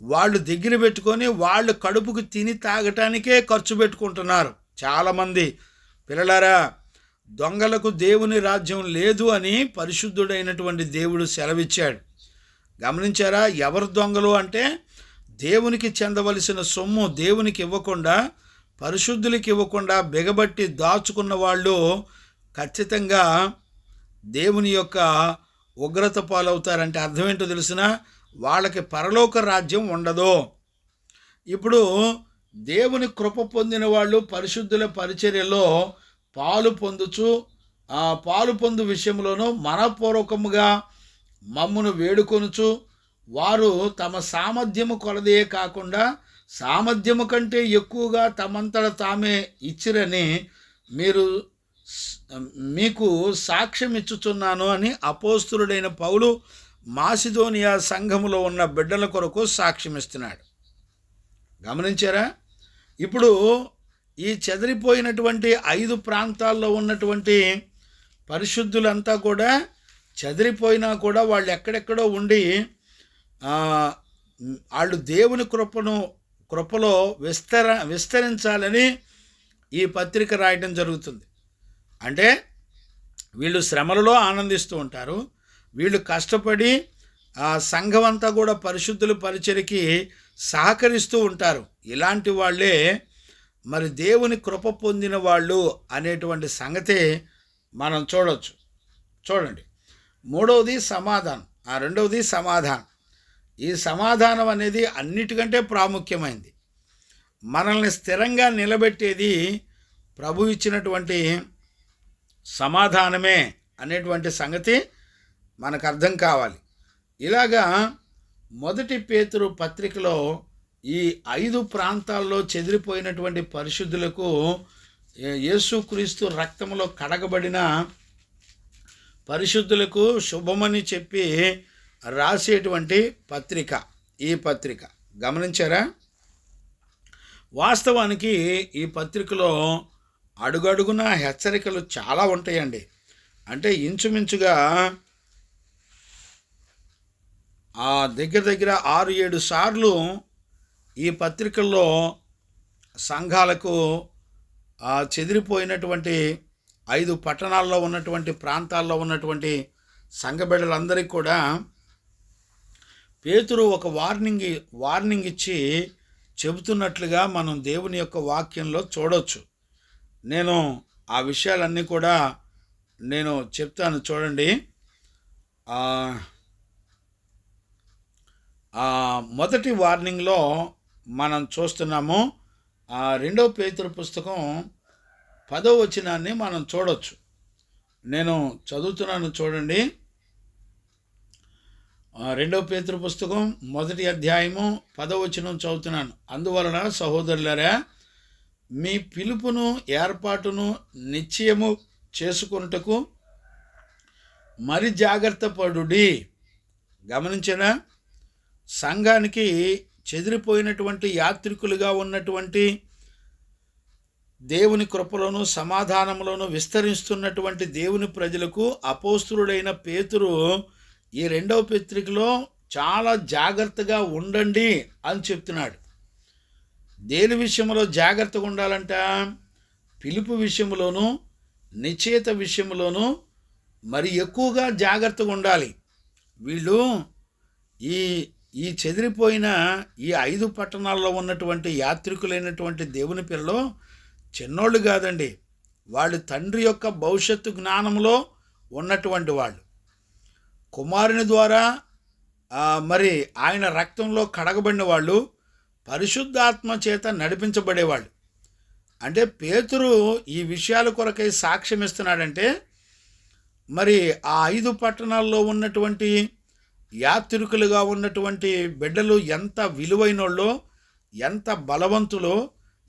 వాళ్ళు దగ్గర పెట్టుకొని వాళ్ళు కడుపుకు తిని తాగటానికే ఖర్చు పెట్టుకుంటున్నారు చాలామంది. పిల్లలారా, దొంగలకు దేవుని రాజ్యం లేదు అని పరిశుద్ధుడైనటువంటి దేవుడు సెలవిచ్చాడు. గమనించారా? ఎవరు దొంగలు అంటే దేవునికి చెందవలసిన సొమ్ము దేవునికి ఇవ్వకుండా, పరిశుద్ధులకి ఇవ్వకుండా బిగబట్టి దాచుకున్న వాళ్ళు ఖచ్చితంగా దేవుని యొక్క ఉగ్రత పాలవుతారంటే అర్థం ఏంటో తెలిసినా వాళ్ళకి పరలోక రాజ్యం ఉండదు. ఇప్పుడు దేవుని కృప పొందిన వాళ్ళు పరిశుద్ధుల పరిచర్యలో పాలు పొందుచు, ఆ పాలు పొందు విషయంలోనూ మనపూర్వకముగా మమ్మును వేడుకొనుచు, వారు తమ సామర్థ్యము కొలదే కాకుండా సామర్థ్యము కంటే ఎక్కువగా తమంతట తామే ఇచ్చిరని మీకు సాక్ష్యం ఇచ్చుచున్నాను అని అపోస్తులుడైన పౌలు మాసిదోనియా సంఘములో ఉన్న బిడ్డల కొరకు సాక్ష్యం ఇస్తున్నాడు. గమనించారా? ఇప్పుడు ఈ చెదిరిపోయినటువంటి 5 ప్రాంతాల్లో ఉన్నటువంటి పరిశుద్ధులంతా కూడా చెదిరిపోయినా కూడా వాళ్ళు ఎక్కడెక్కడో ఉండి వాళ్ళు దేవుని కృపలో విస్తరించాలని ఈ పత్రిక రాయడం జరుగుతుంది. అంటే వీళ్ళు శ్రమలలో ఆనందిస్తూ ఉంటారు, వీళ్ళు కష్టపడి ఆ సంఘం అంతా కూడా పరిశుద్ధుల పరిచర్యకి సహకరిస్తూ ఉంటారు. ఇలాంటి వాళ్ళే మరి దేవుని కృప పొందిన వాళ్ళు అనేటువంటి సంగతి మనం చూడవచ్చు. చూడండి, మూడవది సమాధానం, రెండవది సమాధానం. ఈ సమాధానం అనేది అన్నిటికంటే ప్రాముఖ్యమైనది. మనల్ని స్థిరంగా నిలబెట్టేది ప్రభు ఇచ్చినటువంటి సమాధానమే అనేటువంటి సంగతి మనకు అర్థం కావాలి. ఇలాగా 1 పేతురు పత్రికలో ఈ 5 ప్రాంతాల్లో చెదిరిపోయినటువంటి పరిశుద్ధులకు యేసుక్రీస్తు రక్తంలో కడగబడిన పరిశుద్ధులకు శుభమని చెప్పి రాసేటువంటి పత్రిక ఈ పత్రిక. గమనించారా? వాస్తవానికి ఈ పత్రికలో అడుగడుగున హెచ్చరికలు చాలా ఉంటాయండి. అంటే ఇంచుమించుగా దగ్గర 6-7 సార్లు ఈ పత్రికల్లో సంఘాలకు చెదిరిపోయినటువంటి 5 పట్టణాల్లో ఉన్నటువంటి ప్రాంతాల్లో ఉన్నటువంటి సంఘ బిడ్డలందరికీ కూడా పేతురు ఒక వార్నింగ్ ఇచ్చి చెబుతున్నట్లుగా మనం దేవుని యొక్క వాక్యంలో చూడవచ్చు. నేను ఆ విషయాలన్నీ కూడా నేను చెప్తాను. చూడండి, మొదటి వార్నింగ్లో మనం చూస్తున్నాము. 2వ పేతురు పుస్తకం 10వ వచనాన్ని మనం చూడవచ్చు. నేను చదువుతున్నాను, చూడండి. 2వ పేతురు పుస్తకం 1వ అధ్యాయము 10వ వచనం చదువుతున్నాను. అందువలన సహోదరులారా, మీ పిలుపును ఏర్పాటును నిశ్చయము చేసుకొనుటకు మరి జాగ్రత్త పడుడి. గమనించనా? సంఘానికి చెదిరిపోయినటువంటి యాత్రికులుగా ఉన్నటువంటి దేవుని కృపలోను సమాధానంలోను విస్తరిస్తున్నటువంటి దేవుని ప్రజలకు అపోస్తులుడైన పేతురు ఈ 2వ పత్రికలో చాలా జాగ్రత్తగా ఉండండి అని చెప్తున్నాడు. దేని విషయంలో జాగ్రత్తగా ఉండాలంట? పిలుపు విషయంలోను నిశ్చయిత విషయంలోను మరి ఎక్కువగా జాగ్రత్తగా ఉండాలి. వీళ్ళు ఈ చెదిరిపోయిన ఈ 5 పట్టణాల్లో ఉన్నటువంటి యాత్రికులైనటువంటి దేవుని పిల్లలు చిన్నోళ్ళు కాదండి. వాళ్ళు తండ్రి యొక్క భవిష్యత్తు జ్ఞానంలో ఉన్నటువంటి వాళ్ళు. కుమారుని ద్వారా మరి ఆయన రక్తంలో కడగబడిన వాళ్ళు, పరిశుద్ధాత్మ చేత నడిపించబడేవాళ్ళు. అంటే పేతురు ఈ విషయాల కొరకై సాక్ష్యం ఇస్తున్నాడంటే మరి ఆ 5 పట్టణాల్లో ఉన్నటువంటి యాత్రికులుగా ఉన్నటువంటి బిడ్డలు ఎంత విలువైనోళ్ళో, ఎంత బలవంతులో,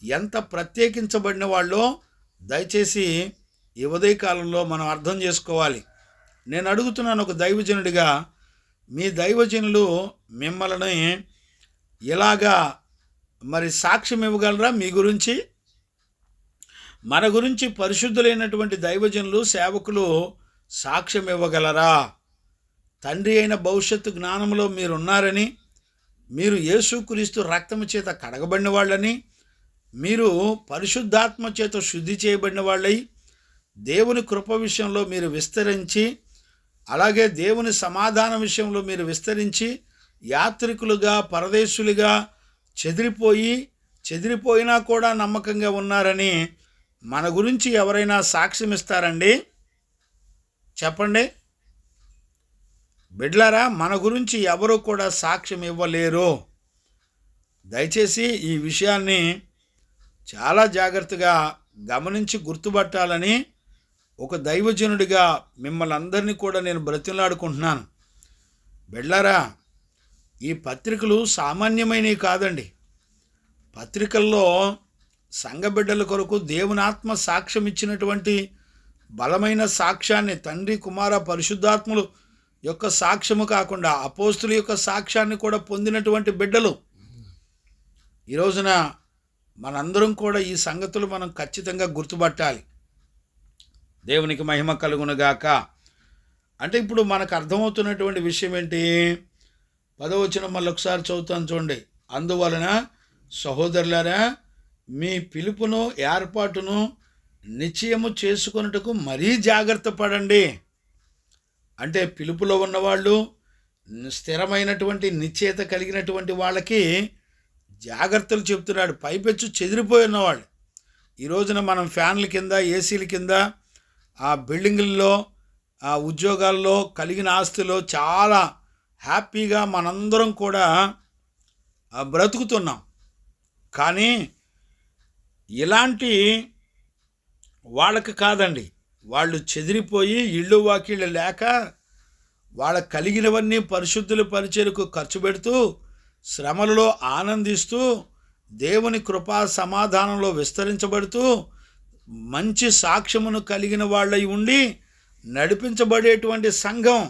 ఎంత ప్రత్యేకించబడిన వాళ్ళో దయచేసి ఈ ఉదయకాలంలో మనం అర్థం చేసుకోవాలి. నేను అడుగుతున్నాను ఒక దైవజనుడిగా, మీ దైవజనులు మిమ్మల్ని ఇలాగా మరి సాక్ష్యం ఇవ్వగలరా? మీ గురించి, మన గురించి పరిశుద్ధులైనటువంటి దైవజనులు, సేవకులు సాక్ష్యం ఇవ్వగలరా? తండ్రి అయిన భవిష్యత్తు జ్ఞానంలో మీరున్నారని, మీరు యేసుక్రీస్తు రక్తము చేత కడగబడిన వాళ్ళని, మీరు పరిశుద్ధాత్మ చేత శుద్ధి చేయబడిన వాళ్ళై, దేవుని కృప విషయంలో మీరు విస్తరించి, అలాగే దేవుని సమాధానం విషయంలో మీరు విస్తరించి, యాత్రికులుగా, పరదేశులుగా చెదిరిపోయినా కూడా నమ్మకంగా ఉన్నారని మన గురించి ఎవరైనా సాక్ష్యం ఇస్తారండి? చెప్పండి బిడ్లారా. మన గురించి ఎవరు కూడా సాక్ష్యం ఇవ్వలేరు. దయచేసి ఈ విషయాన్ని చాలా జాగ్రత్తగా గమనించి గుర్తుపట్టాలని ఒక దైవజనుడిగా మిమ్మల్ని అందరినీ కూడా నేను బ్రతిమలాడుకుంటున్నాను. బిడ్లారా, ఈ పత్రికలు సామాన్యమైనవి కాదండి. పత్రికల్లో సంఘ బిడ్డల కొరకు దేవుని ఆత్మ సాక్ష్యం ఇచ్చినటువంటి బలమైన సాక్ష్యాన్ని, తండ్రి కుమార పరిశుద్ధాత్ములు యొక్క సాక్ష్యము కాకుండా అపోస్తుల యొక్క సాక్ష్యాన్ని కూడా పొందినటువంటి బిడ్డలు. ఈ రోజున మనందరం కూడా ఈ సంగతులు మనం ఖచ్చితంగా గుర్తుపట్టాలి. దేవునికి మహిమ కలుగునుగాక. అంటే ఇప్పుడు మనకు అర్థమవుతున్నటువంటి విషయం ఏంటి? 10వ వచనం మళ్ళీ ఒకసారి చదువుతాను చూడండి. అందువలన సహోదరులారా, మీ పిలుపును ఏర్పాటును నిశ్చయము చేసుకొనుటకు మరీ జాగ్రత్త పడండి. అంటే పిలుపులో ఉన్నవాళ్ళు, స్థిరమైనటువంటి నిశ్చయత కలిగినటువంటి వాళ్ళకి జాగ్రత్తలు చెప్తున్నాడు. పైపెచ్చు చెదిరిపోయి ఉన్నవాళ్ళు. ఈ రోజున మనం ఫ్యాన్ల కింద, ఏసీల కింద, ఆ బిల్డింగుల్లో, ఆ ఉద్యోగాల్లో, కలిగిన ఆస్తిలో చాలా హ్యాపీగా మనందరం కూడా బ్రతుకుతున్నాం. కానీ ఇలాంటి వాళ్ళకి కాదండి. వాళ్ళు చెదిరిపోయి ఇళ్ళు వాకిళ్ళు లేక వాళ్ళకు కలిగినవన్నీ పరిశుద్ధుల పరిచర్యకు ఖర్చు పెడుతూ, శ్రమలలో ఆనందిస్తూ, దేవుని కృపా సమాధానంలో విస్తరించబడుతూ, మంచి సాక్ష్యమును కలిగిన వాళ్ళై ఉండి నడిపించబడేటువంటి సంఘం.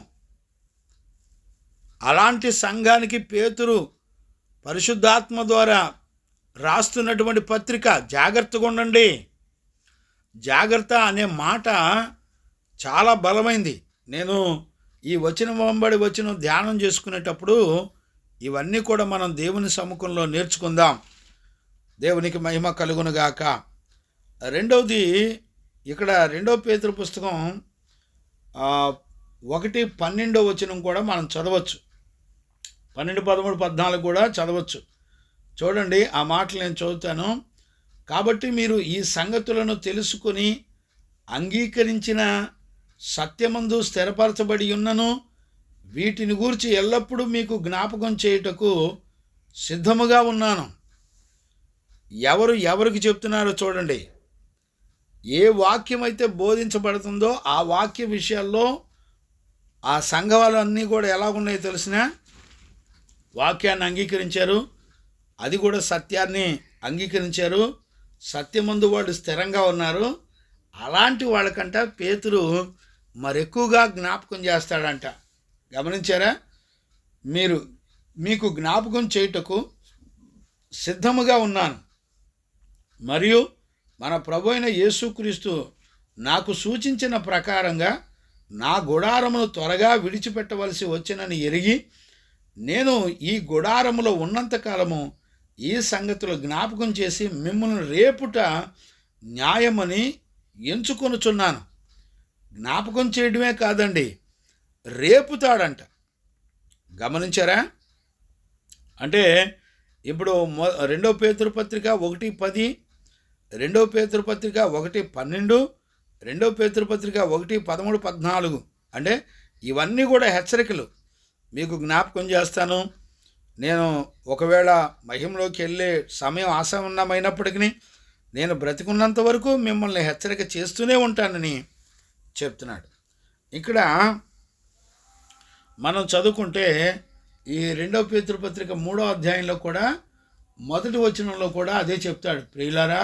అలాంటి సంఘానికి పేతురు పరిశుద్ధాత్మ ద్వారా రాస్తున్నటువంటి పత్రిక. జాగ్రత్తగా ఉండండి. జాగ్రత్త అనే మాట చాలా బలమైంది. నేను ఈ వచనం వెంబడి వచనం ధ్యానం చేసుకునేటప్పుడు ఇవన్నీ కూడా మనం దేవుని సముఖంలో నేర్చుకుందాం. దేవునికి మహిమ కలుగునుగాక. రెండవది, ఇక్కడ 2వ పేతురు పుస్తకం 1:12 వచనం కూడా మనం చదవచ్చు. 12, 13, 14 కూడా చదవచ్చు. చూడండి, ఆ మాటలు నేను చదువుతాను. కాబట్టి మీరు ఈ సంగతులను తెలుసుకొని అంగీకరించిన సత్యమందు స్థిరపరచబడి ఉన్నను, వీటిని గూర్చి ఎల్లప్పుడూ మీకు జ్ఞాపకం చేయుటకు సిద్ధముగా ఉన్నాను. ఎవరికి చెప్తున్నారో చూడండి. ఏ వాక్యం అయితే బోధించబడుతుందో ఆ వాక్య విషయాల్లో ఆ సంఘాలు అన్నీ కూడా ఎలా ఉన్నాయో తెలిసిన వాక్యాన్ని అంగీకరించారు. అది కూడా సత్యాన్ని అంగీకరించారు. సత్యమందు వాళ్ళు స్థిరంగా ఉన్నారు. అలాంటి వాళ్ళకంట పేతురు మరెక్కువగా జ్ఞాపకం చేస్తాడంట. గమనించారా? మీకు జ్ఞాపకం చేయుటకు సిద్ధముగా ఉన్నాను, మరియు మన ప్రభు అయిన యేసుక్రీస్తు నాకు సూచించిన ప్రకారంగా నా గుడారమును త్వరగా విడిచిపెట్టవలసి వచ్చినని ఎరిగి, నేను ఈ గుడారములో ఉన్నంతకాలము ఈ సంగతులు జ్ఞాపకం చేసి మిమ్మల్ని రేపుట న్యాయమని ఎంచుకొనుచున్నాను. జ్ఞాపకం చేయడమే కాదండి, రేపుతాడంట. గమనించారా? అంటే ఇప్పుడు 2వ పేతురు పత్రిక 1:10, 2వ పేతురు పత్రిక 1:12, 2వ పేతురు పత్రిక 1:13, 14. అంటే ఇవన్నీ కూడా హెచ్చరికలు. మీకు జ్ఞాపకం చేస్తాను. నేను ఒకవేళ మహిమలోకి వెళ్ళే సమయం ఆసన్నమైనప్పటికీ నేను బ్రతికున్నంత వరకు మిమ్మల్ని హెచ్చరిక చేస్తూనే ఉంటానని చెప్తున్నాడు. ఇక్కడ మనం చదువుకుంటే ఈ 2 పేతురు పత్రిక 3వ అధ్యాయంలో కూడా మొదటి వచనంలో కూడా అదే చెప్తాడు. ప్రియులారా,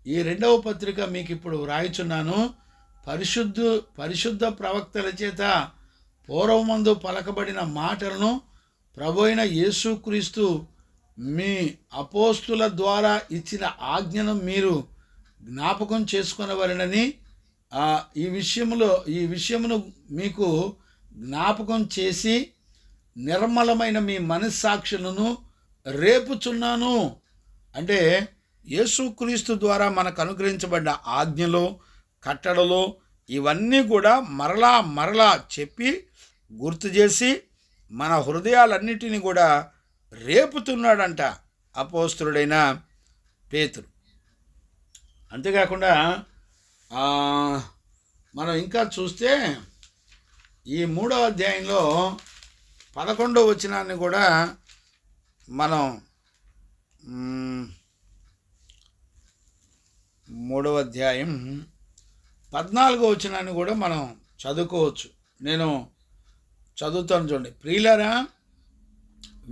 ఈ 2వ పత్రిక మీకు ఇప్పుడు వ్రాయిచున్నాను. పరిశుద్ధ ప్రవక్తల చేత పూర్వమందు పలకబడిన మాటలను ప్రభు అయిన యేసుక్రీస్తు మీ అపోస్తుల ద్వారా ఇచ్చిన ఆజ్ఞను మీరు జ్ఞాపకం చేసుకొనవలెనని ఈ విషయమును మీకు జ్ఞాపకం చేసి నిర్మలమైన మీ మనస్సాక్షులను రేపుచున్నాను. అంటే యేసుక్రీస్తు ద్వారా మనకు అనుగ్రహించబడ్డ ఆజ్ఞలు, కట్టడలు ఇవన్నీ కూడా మరలా చెప్పి గుర్తు చేసి మన హృదయాలన్నిటినీ కూడా రేపుతున్నాడంట అపోస్తలుడైన పేతురు. అంతేకాకుండా మనం ఇంకా చూస్తే ఈ 3వ అధ్యాయంలో 11వ వచనాన్ని కూడా మనం 3వ అధ్యాయం 14వ వచనాన్ని కూడా మనం చదువుకోవచ్చు. నేను చదువుతాను చూడండి. ప్రియులారా,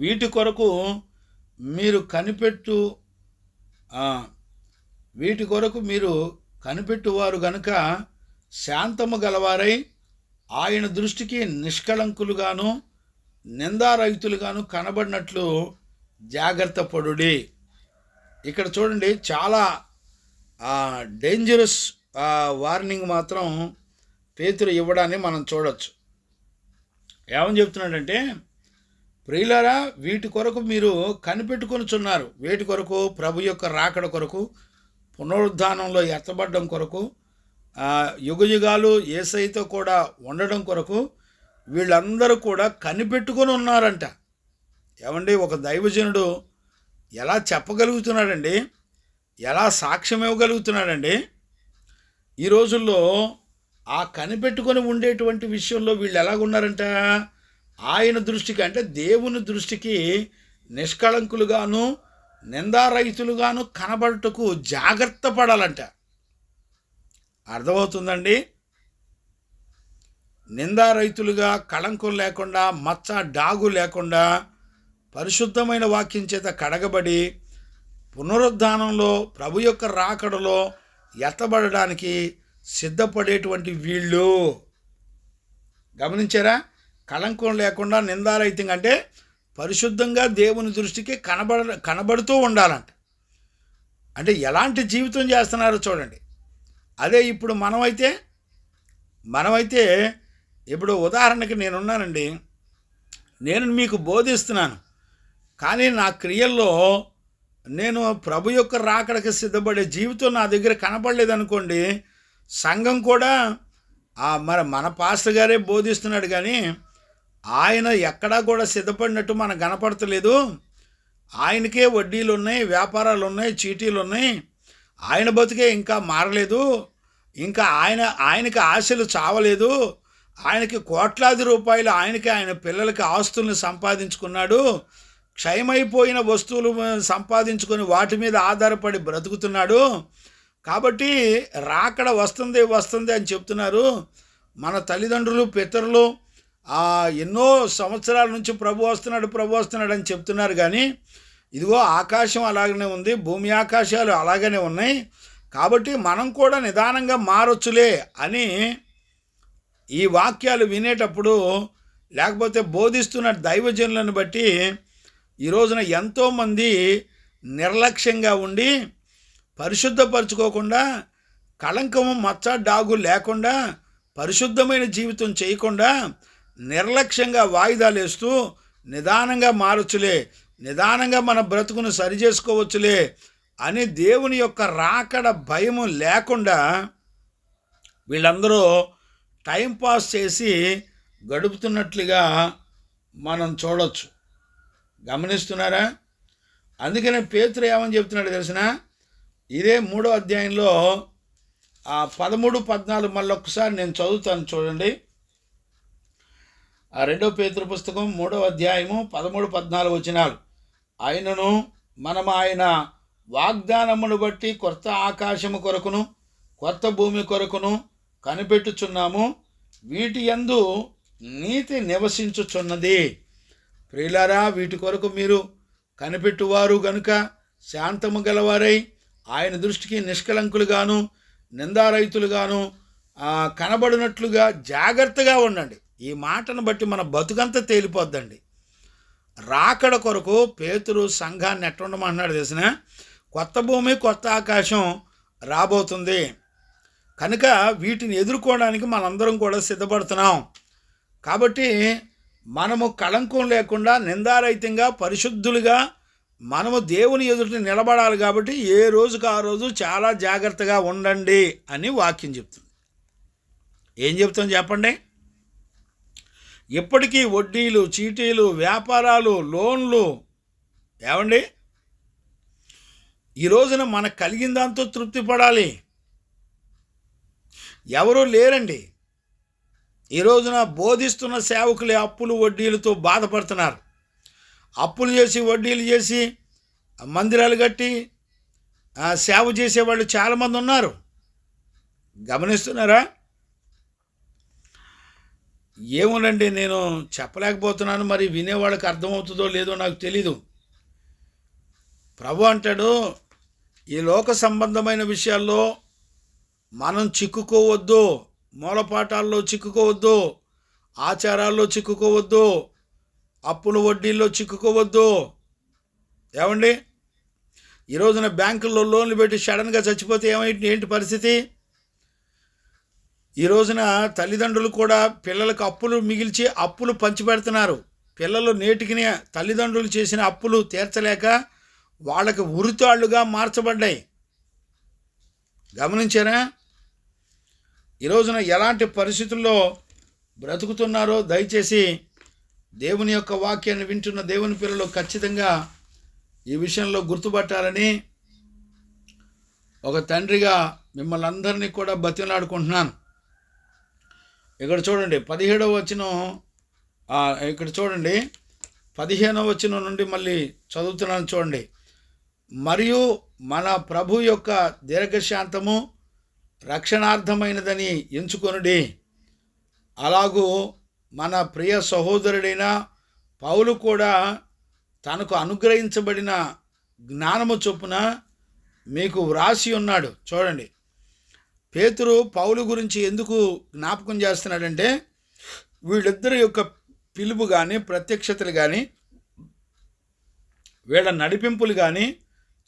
వీటి కొరకు మీరు కనిపెట్టువారు గనుక శాంతము గలవారై ఆయన దృష్టికి నిష్కళంకులుగాను నిందారహితులుగాను కనబడినట్లు జాగ్రత్త పడుడి. ఇక్కడ చూడండి, చాలా డేంజరస్ వార్నింగ్ మాత్రం పేతురు ఇవ్వడాన్ని మనం చూడవచ్చు. ఏమని చెప్తున్నాడంటే, ప్రియులారా, వీటి కొరకు మీరు కనిపెట్టుకొనుచున్నారు. వేటి కొరకు? ప్రభు యొక్క రాకడ కొరకు, పునరుద్ధానంలో ఎత్తబడడం కొరకు, యుగయుగాలు యేసయ్యతో కూడా ఉండడం కొరకు వీళ్ళందరూ కూడా కనిపెట్టుకొని ఉన్నారంట. ఏమండి, ఒక దైవజనుడు ఎలా చెప్పగలుగుతున్నాడండి? ఎలా సాక్ష్యం ఇవ్వగలుగుతున్నాడండి? ఈ రోజుల్లో ఆ కనిపెట్టుకొని ఉండేటువంటి విషయంలో వీళ్ళు ఎలాగున్నారంట? ఆయన దృష్టికి, అంటే దేవుని దృష్టికి నిష్కళంకులుగాను నిందారహితులుగాను కనబడుటకు జాగ్రత్త పడాలంట. అర్థమవుతుందండి? నిందారహితులుగా, కళంకం లేకుండా, మచ్చ డాగు లేకుండా, పరిశుద్ధమైన వాక్యం చేత కడగబడి పునరుద్ధానంలో ప్రభు యొక్క రాకడలో ఎత్తబడడానికి సిద్ధపడేటువంటి వీళ్ళు. గమనించారా? కళంకం లేకుండా, నిందారహితంగా, అంటే పరిశుద్ధంగా దేవుని దృష్టికి కనబడుతూ ఉండాలంట. అంటే ఎలాంటి జీవితం చేస్తున్నారో చూడండి. అదే ఇప్పుడు మనమైతే ఇప్పుడు ఉదాహరణకి నేనున్నానండి, నేను మీకు బోధిస్తున్నాను, కానీ నా క్రియల్లో నేను ప్రభు యొక్క రాకడకి సిద్ధపడే జీవితం నా దగ్గర కనపడలేదనుకోండి, సంఘం కూడా మరి మన పాస్టర్ గారే బోధిస్తున్నాడు కానీ ఆయన ఎక్కడా కూడా సిద్ధపడినట్టు మనకు కనపడతలేదు. ఆయనకే వడ్డీలు ఉన్నాయి, వ్యాపారాలు ఉన్నాయి, చీటీలు ఉన్నాయి, ఆయన బతుకే ఇంకా మారలేదు, ఇంకా ఆయనకి ఆశలు చావలేదు, ఆయనకి కోట్లాది రూపాయలు ఆయన పిల్లలకి ఆస్తుల్ని సంపాదించుకున్నాడు, క్షయమైపోయిన వస్తువులు సంపాదించుకొని వాటి మీద ఆధారపడి బ్రతుకుతున్నాడు, కాబట్టి రాకడ వస్తుంది అని చెప్తున్నారు. మన తల్లిదండ్రులు, పితరులు ఎన్నో సంవత్సరాల నుంచి ప్రభు వస్తున్నాడు అని చెప్తున్నారు. కానీ ఇదిగో ఆకాశం అలాగనే ఉంది, భూమి ఆకాశాలు అలాగనే ఉన్నాయి, కాబట్టి మనం కూడా నిదానంగా మారొచ్చులే అని ఈ వాక్యాలు వినేటప్పుడు, లేకపోతే బోధిస్తున్న దైవజనులను బట్టి ఈ రోజున ఎంతోమంది నిర్లక్ష్యంగా ఉండి, పరిశుద్ధపరచుకోకుండా, కళంకము మచ్చ డాగు లేకుండా, పరిశుద్ధమైన జీవితం చేయకుండా నిర్లక్ష్యంగా వాయిదాలు వేస్తూ నిదానంగా మారొచ్చులే, నిదానంగా మన బ్రతుకును సరిచేసుకోవచ్చులే అని దేవుని యొక్క రాకడ భయము లేకుండా వీళ్ళందరూ టైంపాస్ చేసి గడుపుతున్నట్లుగా మనం చూడవచ్చు. గమనిస్తున్నారా? అందుకనే పేతురు ఏమని చెప్తున్నాడు తెలిసిన? ఇదే 3వ అధ్యాయంలో 13, 14 మళ్ళొక్కసారి నేను చదువుతాను చూడండి. 2వ పేతురు పుస్తకం 3వ అధ్యాయము 13, 14 వచనాలు. ఆయనను మనం ఆయన వాగ్దానమును బట్టి కొత్త ఆకాశము కొరకును కొత్త భూమి కొరకును కనిపెట్టుచున్నాము, వీటి యందు నీతి నివసించుచున్నది. ప్రియులారా, వీటి కొరకు మీరు కనిపెట్టువారు గనుక శాంతము గలవారై ఆయన దృష్టికి నిష్కలంకులుగాను నిందారహితులుగాను కనబడినట్లుగా జాగ్రత్తగా ఉండండి. ఈ మాటను బట్టి మన బతుకంతా తేలిపోద్దండి. రాకడ కొరకు పేతురు సంఘాన్ని ఎట్టుండమన్నాడు తెలిసిన, కొత్త భూమి కొత్త ఆకాశం రాబోతుంది కనుక వీటిని ఎదుర్కోవడానికి మనందరం కూడా సిద్ధపడుతున్నాం. కాబట్టి మనము కళంకం లేకుండా నిందారహితంగా పరిశుద్ధులుగా మనము దేవుని ఎదుట నిలబడాలి. కాబట్టి ఏ రోజుకు ఆ రోజు చాలా జాగ్రత్తగా ఉండండి అని వాక్యం చెప్తుంది. ఏం చెప్తాం చెప్పండి? ఇప్పటికీ వడ్డీలు, చీటీలు, వ్యాపారాలు, లోన్లు, ఏమండి, ఈ రోజున మనకు కలిగిన దాంతో తృప్తి పడాలి. ఎవరూ లేరండి. ఈ రోజున బోధిస్తున్న సేవకులే అప్పులు వడ్డీలతో బాధపడుతున్నారు. అప్పులు చేసి వడ్డీలు చేసి మందిరాలు కట్టి సేవ చేసేవాళ్ళు చాలామంది ఉన్నారు. గమనిస్తున్నారా? ఏమోనండి, నేను చెప్పలేకపోతున్నాను. మరి వినేవాళ్ళకి అర్థమవుతుందో లేదో నాకు తెలీదు. ప్రభు అంటాడు, ఈ లోక సంబంధమైన విషయాల్లో మనం చిక్కుకోవద్దు, మూలపాఠాల్లో చిక్కుకోవద్దు, ఆచారాల్లో చిక్కుకోవద్దు, అప్పుల వడ్డీల్లో చిక్కుకోవద్దు. ఏమండి, ఈ రోజున బ్యాంకుల్లో లోన్లు పెట్టి సడన్గా చచ్చిపోతే ఏంటి పరిస్థితి? ఈ రోజున తల్లిదండ్రులు కూడా పిల్లలకు అప్పులు మిగిల్చి అప్పులు పంచిపెడుతున్నారు. పిల్లలు నేటికి తల్లిదండ్రులు చేసిన అప్పులు తీర్చలేక వాళ్ళకి ఉరితాళ్లుగా మార్చబడ్డాయి. గమనించారా? ఈ రోజున ఎలాంటి పరిస్థితుల్లో బ్రతుకుతున్నారో దయచేసి దేవుని యొక్క వాక్యాన్ని వింటున్న దేవుని పిల్లలు ఖచ్చితంగా ఈ విషయంలో గుర్తుపట్టాలని ఒక తండ్రిగా మిమ్మల్ని అందరినీ కూడా బతిమలాడుకుంటున్నాను. ఇక్కడ చూడండి 17వ వచనం, ఇక్కడ చూడండి 15వ వచనం నుండి మళ్ళీ చదువుతున్నాను చూడండి. మరియు మన ప్రభు యొక్క దీర్ఘశాంతము రక్షణార్థమైనదని ఎంచుకొనుడి. అలాగూ మన ప్రియ సహోదరుడైన పౌలు కూడా తనకు అనుగ్రహించబడిన జ్ఞానము చొప్పున మీకు వ్రాసి ఉన్నాడు. చూడండి, పేతురు పౌలు గురించి ఎందుకు జ్ఞాపకం చేస్తున్నాడంటే, వీళ్ళిద్దరి యొక్క పిలుపు కానీ ప్రత్యక్షతలు కానీ వీళ్ళ నడిపింపులు కానీ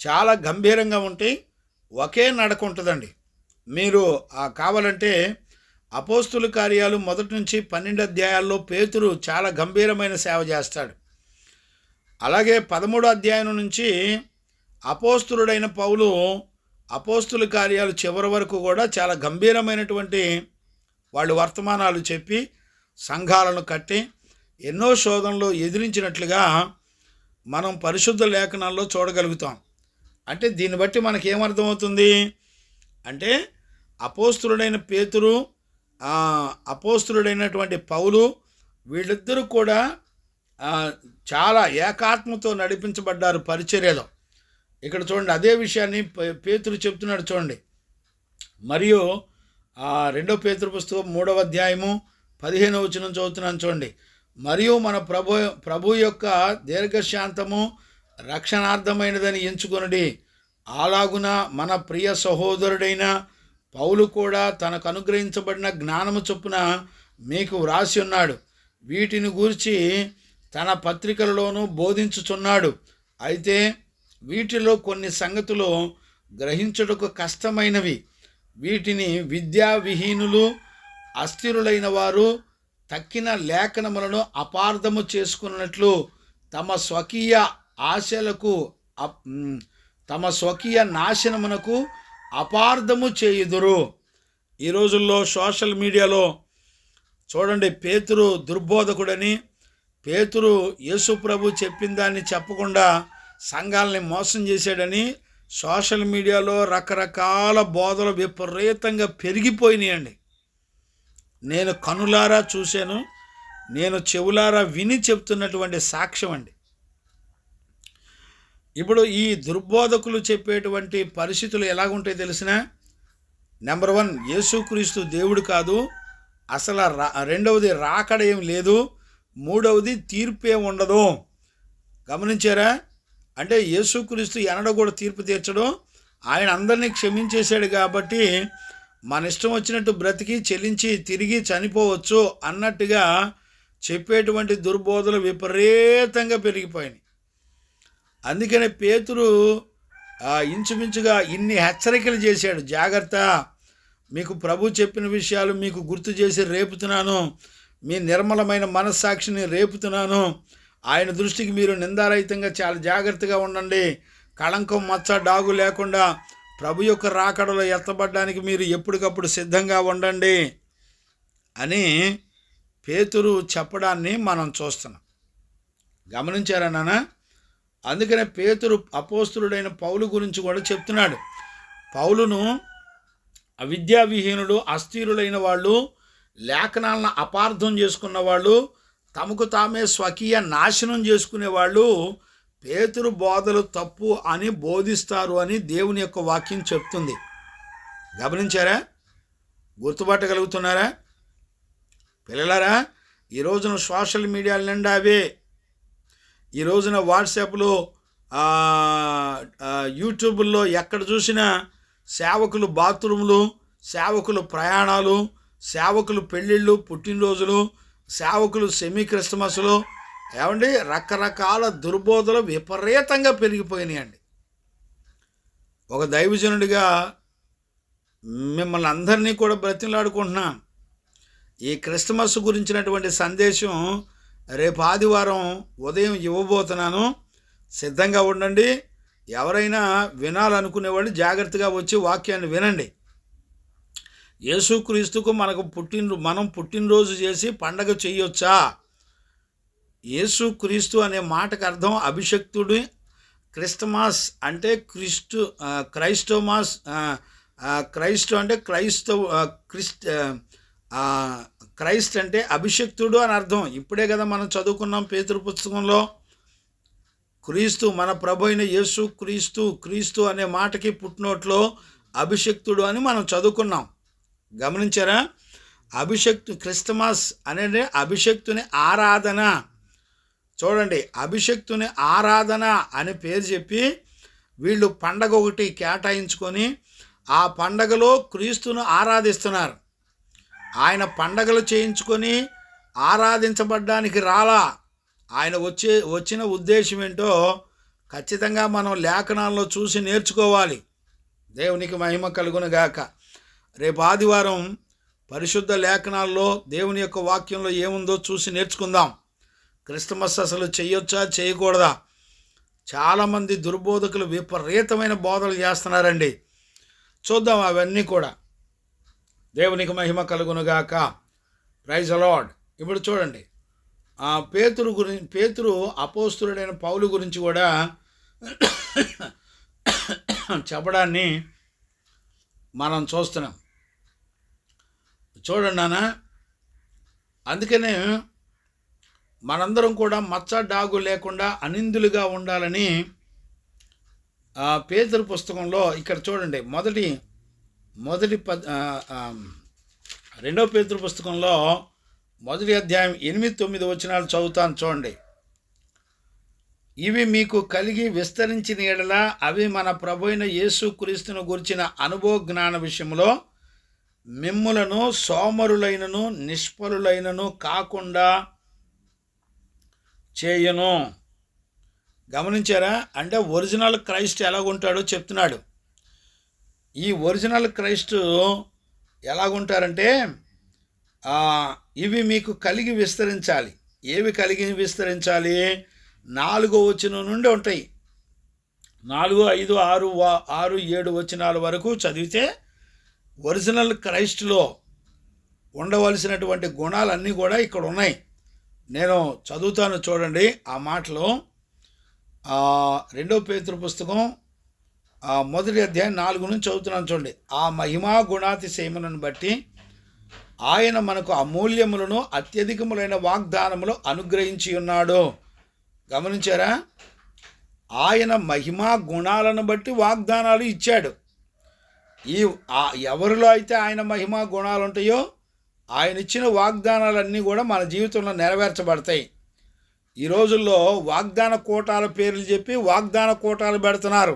చాలా గంభీరంగా ఉంటాయి. ఒకే నడక ఉంటుందండి. మీరు కావాలంటే అపోస్తుల కార్యాలు 1 నుంచి 12 అధ్యాయాల్లో పేతురు చాలా గంభీరమైన సేవ చేస్తాడు. అలాగే 13వ అధ్యాయం నుంచి అపోస్తులుడైన పౌలు అపోస్తుల కార్యాలు చివరి వరకు కూడా చాలా గంభీరమైనటువంటి వాళ్ళు వర్తమానాలు చెప్పి సంఘాలను కట్టి ఎన్నో శోధనలు ఎదిరించినట్లుగా మనం పరిశుద్ధ లేఖనాల్లో చూడగలుగుతాం. అంటే దీన్ని బట్టి మనకేమర్థమవుతుంది అంటే, అపోస్తులుడైన పేతురు, అపోస్తులుడైనటువంటి పౌలు వీళ్ళిద్దరూ కూడా చాలా ఏకాత్మతో నడిపించబడ్డారు పరిచర్యలో. ఇక్కడ చూడండి, అదే విషయాన్ని పేతురు చెప్తున్నాడు చూడండి. మరియు 2వ పేతురు పుస్తకం 3వ అధ్యాయము 15వ వచనం చదువుతున్నాను చూడండి. మరియు మన ప్రభు యొక్క దీర్ఘశాంతము రక్షణార్థమైనదని ఎంచుకొనుడి. అలాగున మన ప్రియ సహోదరుడైన పౌలు కూడా తనకు అనుగ్రహించబడిన జ్ఞానము చొప్పున మీకు వ్రాసి ఉన్నాడు. వీటిని గూర్చి తన పత్రికలలోనూ బోధించుచున్నాడు. అయితే వీటిలో కొన్ని సంగతులు గ్రహించుటకు కష్టమైనవి. వీటిని విద్యా విహీనులు, అస్థిరులైన వారు తక్కిన లేఖనములను అపార్థము చేసుకున్నట్లు తమ స్వకీయ ఆశలకు, తమ స్వకీయ నాశనమునకు అపార్థము చేయుదురు. ఈ రోజుల్లో సోషల్ మీడియాలో చూడండి, పేతురు దుర్బోధకుడని, పేతురు యేసు ప్రభు చెప్పిన దాన్ని చెప్పకుండా సంఘాలని మోసం చేశాడని సోషల్ మీడియాలో రకరకాల బోధలు విపరీతంగా పెరిగిపోయినాయండి. నేను కనులారా చూశాను, నేను చెవులారా విని చెప్తున్నటువంటి సాక్ష్యం అండి. ఇప్పుడు ఈ దుర్బోధకులు చెప్పేటువంటి పరిస్థితులు ఎలాగుంటాయి తెలిసిన? నెంబర్ 1, యేసుక్రీస్తు దేవుడు కాదు, అసలు రెండవది రాకడ ఏం లేదు, మూడవది తీర్పే ఉండదు. గమనించారా? అంటే యేసుక్రీస్తు ఎన్నడూ కూడా తీర్పు తీర్చడం, ఆయన అందరినీ క్షమించేశాడు కాబట్టి మన ఇష్టం వచ్చినట్టు బ్రతికి చెల్లించి తిరిగి చనిపోవచ్చు అన్నట్టుగా చెప్పేటువంటి దుర్బోధలు విపరీతంగా పెరిగిపోయినాయి. అందుకనే పేతురు ఇంచుమించుగా ఇన్ని హెచ్చరికలు చేశాడు. జాగ్రత్త, మీకు ప్రభు చెప్పిన విషయాలు మీకు గుర్తు చేసి రేపుతున్నాను, మీ నిర్మలమైన మనస్సాక్షిని రేపుతున్నాను, ఆయన దృష్టికి మీరు నిందారహితంగా చాలా జాగ్రత్తగా ఉండండి, కళంకం మచ్చ డాగు లేకుండా ప్రభు యొక్క రాకడలో ఎత్తబడడానికి మీరు ఎప్పటికప్పుడు సిద్ధంగా ఉండండి అని పేతురు చెప్పడాన్ని మనం చూస్తున్నాం. గమనించారా నాన్న? అందుకనే పేతురు అపోస్తులుడైన పౌలు గురించి కూడా చెప్తున్నాడు. పౌలును అవిద్యావిహీనుడు, అస్థిరులైన వాళ్ళు, లేఖనాలను అపార్థం చేసుకున్న వాళ్ళు, తమకు తామే స్వకీయ నాశనం చేసుకునేవాళ్ళు పేతురు బోధలు తప్పు అని బోధిస్తారు అని దేవుని యొక్క వాక్యం చెప్తుంది. గమనించారా? గుర్తుపట్టగలుగుతున్నారా పిల్లలారా? ఈ రోజున సోషల్ మీడియాల నిండా అవే. ఈ రోజున వాట్సాప్లో, యూట్యూబ్లో ఎక్కడ చూసినా సేవకులు బాత్రూములు, సేవకులు ప్రయాణాలు, సేవకులు పెళ్ళిళ్ళు, పుట్టినరోజులు, సేవకులు సెమీ క్రిస్మస్లు, ఏమండి రకరకాల దుర్బోధలు విపరీతంగా పెరిగిపోయినాయండి. ఒక దైవజనుడిగా మిమ్మల్ని అందరినీ కూడా బ్రతిమలాడుకుంటున్నాను. ఈ క్రిస్మస్ గురించినటువంటి సందేశం రేపు ఆదివారం ఉదయం ఇవ్వబోతున్నాను, సిద్ధంగా ఉండండి. ఎవరైనా వినాలనుకునేవాళ్ళు జాగ్రత్తగా వచ్చి వాక్యాన్ని వినండి. యేసుక్రీస్తుకు మనం పుట్టినరోజు చేసి పండగ చేయొచ్చా? యేసుక్రీస్తు అనే మాటకు అర్థం అభిషక్తుడు. క్రిస్టమాస్ అంటే క్రైస్టోమాస్, క్రైస్ట్ అంటే క్రైస్ట్ అంటే అభిషక్తుడు అని అర్థం. ఇప్పుడే కదా మనం చదువుకున్నాం పేతురు పుస్తకంలో. క్రీస్తు, మన ప్రభు అయిన యేసు క్రీస్తు అనే మాటకి పుట్టినోట్లో అభిషక్తుడు అని మనం చదువుకున్నాం. గమనించారా? క్రిస్టమాస్ అనేది అభిషక్తుని ఆరాధన. చూడండి, అభిషక్తుని ఆరాధన అని పేరు చెప్పి వీళ్ళు పండగ ఒకటి కేటాయించుకొని ఆ పండగలో క్రీస్తును ఆరాధిస్తున్నారు. ఆయన పండగలు చేయించుకొని ఆరాధించబడ్డానికి రాలా. ఆయన వచ్చిన ఉద్దేశం ఏంటో ఖచ్చితంగా మనం లేఖనాల్లో చూసి నేర్చుకోవాలి. దేవునికి మహిమ కలుగునుగాక. రేపు ఆదివారం పరిశుద్ధ లేఖనాల్లో దేవుని యొక్క వాక్యంలో ఏముందో చూసి నేర్చుకుందాం. క్రిస్టమస్ అసలు చేయొచ్చా చేయకూడదా? చాలామంది దుర్బోధకులు విపరీతమైన బోధలు చేస్తున్నారండి. చూద్దాం అవన్నీ కూడా. దేవునికి మహిమ కలుగునుగాక. Praise the Lord. ఇప్పుడు చూడండి, పేతురు అపోస్తులుడైన పౌలు గురించి కూడా చెప్పడాన్ని మనం చూస్తున్నాం. చూడండి నాన్న, అందుకనే మనందరం కూడా మచ్చ డాగు లేకుండా అనిందులుగా ఉండాలని పేతురు పుస్తకంలో ఇక్కడ చూడండి, రెండవ పేతురు పుస్తకంలో 1వ అధ్యాయం 8-9 వచనాలు చదువుతాను చూడండి. ఇవి మీకు కలిగి విస్తరించిన యెడల అవి మన ప్రభువైన యేసుక్రీస్తును గురించిన అనుభవ జ్ఞాన విషయంలో మిమ్ములను సోమరులైనను నిష్ఫలులైనను కాకుండా చేయను. గమనించారా? అంటే ఒరిజినల్ క్రైస్ట్ ఎలాగుంటాడో చెప్తున్నాడు. ఈ ఒరిజినల్ క్రైస్ట్ ఎలాగుంటారంటే ఇవి మీకు కలిగి విస్తరించాలి. ఏవి కలిగి విస్తరించాలి? 4వ వచనం నుండి ఉంటాయి. 4, 5, 6, 7 వచనాల వరకు చదివితే ఒరిజినల్ క్రైస్ట్లో ఉండవలసినటువంటి గుణాలన్నీ కూడా ఇక్కడ ఉన్నాయి. నేను చదువుతాను చూడండి ఆ మాటలో. 2వ పేతురు పుస్తకం 1వ అధ్యాయం 4 నుంచి చదువుతున్నాను చూడండి. ఆ మహిమా గుణాతిశయములను బట్టి ఆయన మనకు అమూల్యములను అత్యధికములైన వాగ్దానములు అనుగ్రహించి ఉన్నాడు. గమనించారా? ఆయన మహిమా గుణాలను బట్టి వాగ్దానాలు ఇచ్చాడు. ఎవరిలో అయితే ఆయన మహిమా గుణాలు ఉంటాయో ఆయన ఇచ్చిన వాగ్దానాలన్నీ కూడా మన జీవితంలో నెరవేర్చబడతాయి. ఈ రోజుల్లో వాగ్దాన కోటాల పేర్లు చెప్పి వాగ్దాన కోటాలు పెడుతున్నారు.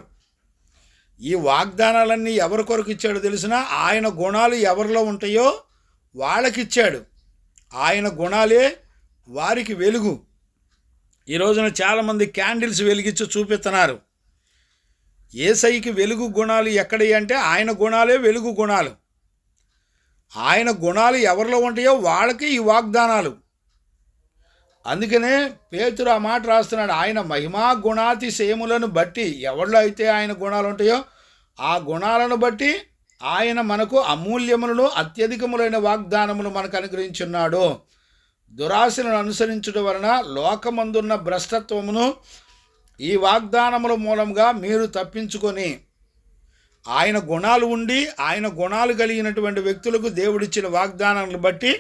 ఈ వాగ్దానాలన్నీ ఎవరి కొరకు ఇచ్చాడో తెలిసినా ఆయన గుణాలు ఎవరిలో ఉంటాయో వాళ్ళకిచ్చాడు. ఆయన గుణాలే వారికి వెలుగు. ఈ రోజున చాలామంది క్యాండిల్స్ వెలిగించి చూపిస్తున్నారు. యేసయ్యకి వెలుగు గుణాలు ఎక్కడి అంటే ఆయన గుణాలే వెలుగు గుణాలు. ఆయన గుణాలు ఎవరిలో ఉంటాయో వాళ్ళకి ఈ వాగ్దానాలు. అందుకనే పేతురు ఆ మాట రాస్తున్నాడు, ఆయన మహిమా గుణాతిశయములను బట్టి ఎవరిలో అయితే ఆయన గుణాలు ఉంటాయో ఆ గుణాలను బట్టి ఆయన మనకు అమూల్యములను అత్యధికములైన వాగ్దానములు మనకు అనుగ్రహించున్నాడు. దురాశలను అనుసరించడం వలన లోకమందున్న భ్రష్టత్వమును ఈ వాగ్దానముల మూలంగా మీరు తప్పించుకొని, ఆయన గుణాలు ఉండి ఆయన గుణాలు కలిగినటువంటి వ్యక్తులకు దేవుడిచ్చిన వాగ్దానాలను బట్టి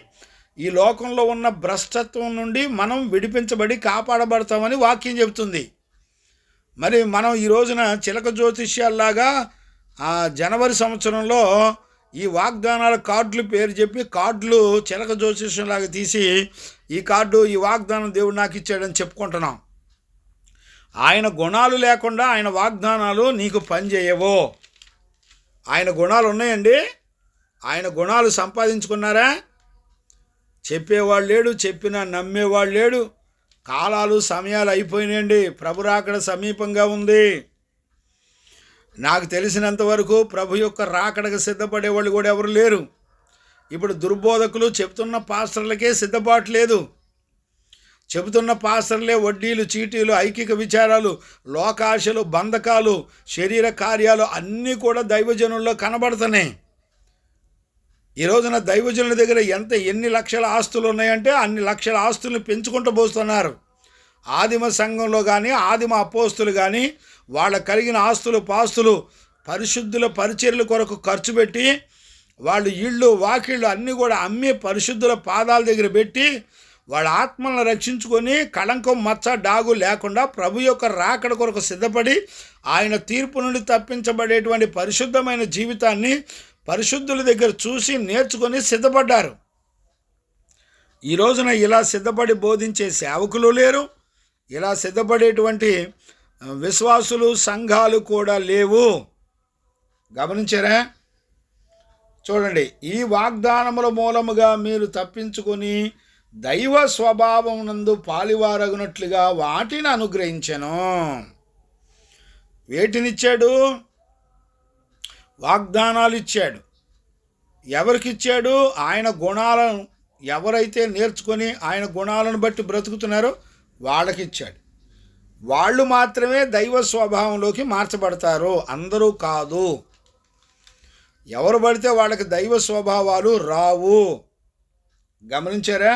ఈ లోకంలో ఉన్న భ్రష్టత్వం నుండి మనం విడిపించబడి కాపాడబడతామని వాక్యం చెబుతుంది. మరి మనం ఈ రోజున చిలక జ్యోతిష్యాల్లాగా జనవరి సంవత్సరంలో ఈ వాగ్దానాల కార్డులు పేరు చెప్పి కార్డులు చిలక జ్యోతిష్యంలాగా తీసి ఈ కార్డు ఈ వాగ్దానం దేవుడు నాకు ఇచ్చాడని చెప్పుకుంటున్నాం. ఆయన గుణాలు లేకుండా ఆయన వాగ్దానాలు నీకు పనిచేయవు. ఆయన గుణాలు ఉన్నాయండి. ఆయన గుణాలు సంపాదించుకున్నారా? చెప్పేవాడు లేడు, చెప్పినా నమ్మేవాడు లేడు. కాలాలు సమయాలు అయిపోయినాయండి. ప్రభు రాకడ సమీపంగా ఉంది. నాకు తెలిసినంతవరకు ప్రభు యొక్క రాకడకు సిద్ధపడేవాళ్ళు కూడా ఎవరు లేరు. ఇప్పుడు దుర్బోధకులు చెప్తున్న పాస్టర్లకే సిద్ధపాటు లేదు. చెబుతున్న పాస్టర్లే వడ్డీలు, చీటీలు, ఐకిక విచారాలు, లోకాశలు, బంధకాలు, శరీర కార్యాలు అన్నీ కూడా దైవజనుల్లో కనబడుతున్నాయి. ఈ రోజున దైవజనుల దగ్గర ఎన్ని లక్షల ఆస్తులు ఉన్నాయంటే అన్ని లక్షల ఆస్తుల్ని పెంచుకుంటూ పోస్తున్నారు. ఆదిమ సంఘంలో కానీ ఆదిమ అపోస్తులు కానీ వాళ్ళ కలిగిన ఆస్తులు పాస్తులు పరిశుద్ధుల పరిచర్యల కొరకు ఖర్చు పెట్టి వాళ్ళు ఇళ్ళు వాకిళ్ళు అన్నీ కూడా అమ్మి పరిశుద్ధుల పాదాల దగ్గర పెట్టి వాళ్ళ ఆత్మలను రక్షించుకొని కళంకం మచ్చ డాగు లేకుండా ప్రభు యొక్క రాకడ కొరకు సిద్ధపడి ఆయన తీర్పు నుండి తప్పించబడేటువంటి పరిశుద్ధమైన జీవితాన్ని పరిశుద్ధుల దగ్గర చూసి నేర్చుకొని సిద్ధపడ్డారు. ఈ రోజున ఇలా సిద్ధపడి బోధించే సేవకులు లేరు. ఇలా సిద్ధపడేటువంటి విశ్వాసులు సంఘాలు కూడా లేవు. గమనించారా? చూడండి, ఈ వాగ్దానముల మూలముగా మీరు తప్పించుకొని దైవ స్వభావం నందు పాలివారగునట్లుగా వాటిని అనుగ్రహించెను. వేటినిచ్చాడు? వాగ్దానాలు ఇచ్చాడు. ఎవరికిచ్చాడు? ఆయన గుణాలను ఎవరైతే నేర్చుకొని ఆయన గుణాలను బట్టి బ్రతుకుతున్నారో వాళ్ళకిచ్చాడు. వాళ్ళు మాత్రమే దైవ స్వభావంలోకి మార్చబడతారు, అందరూ కాదు. ఎవరు పడితే వాళ్ళకి దైవ స్వభావాలు రావు. గమనించారా?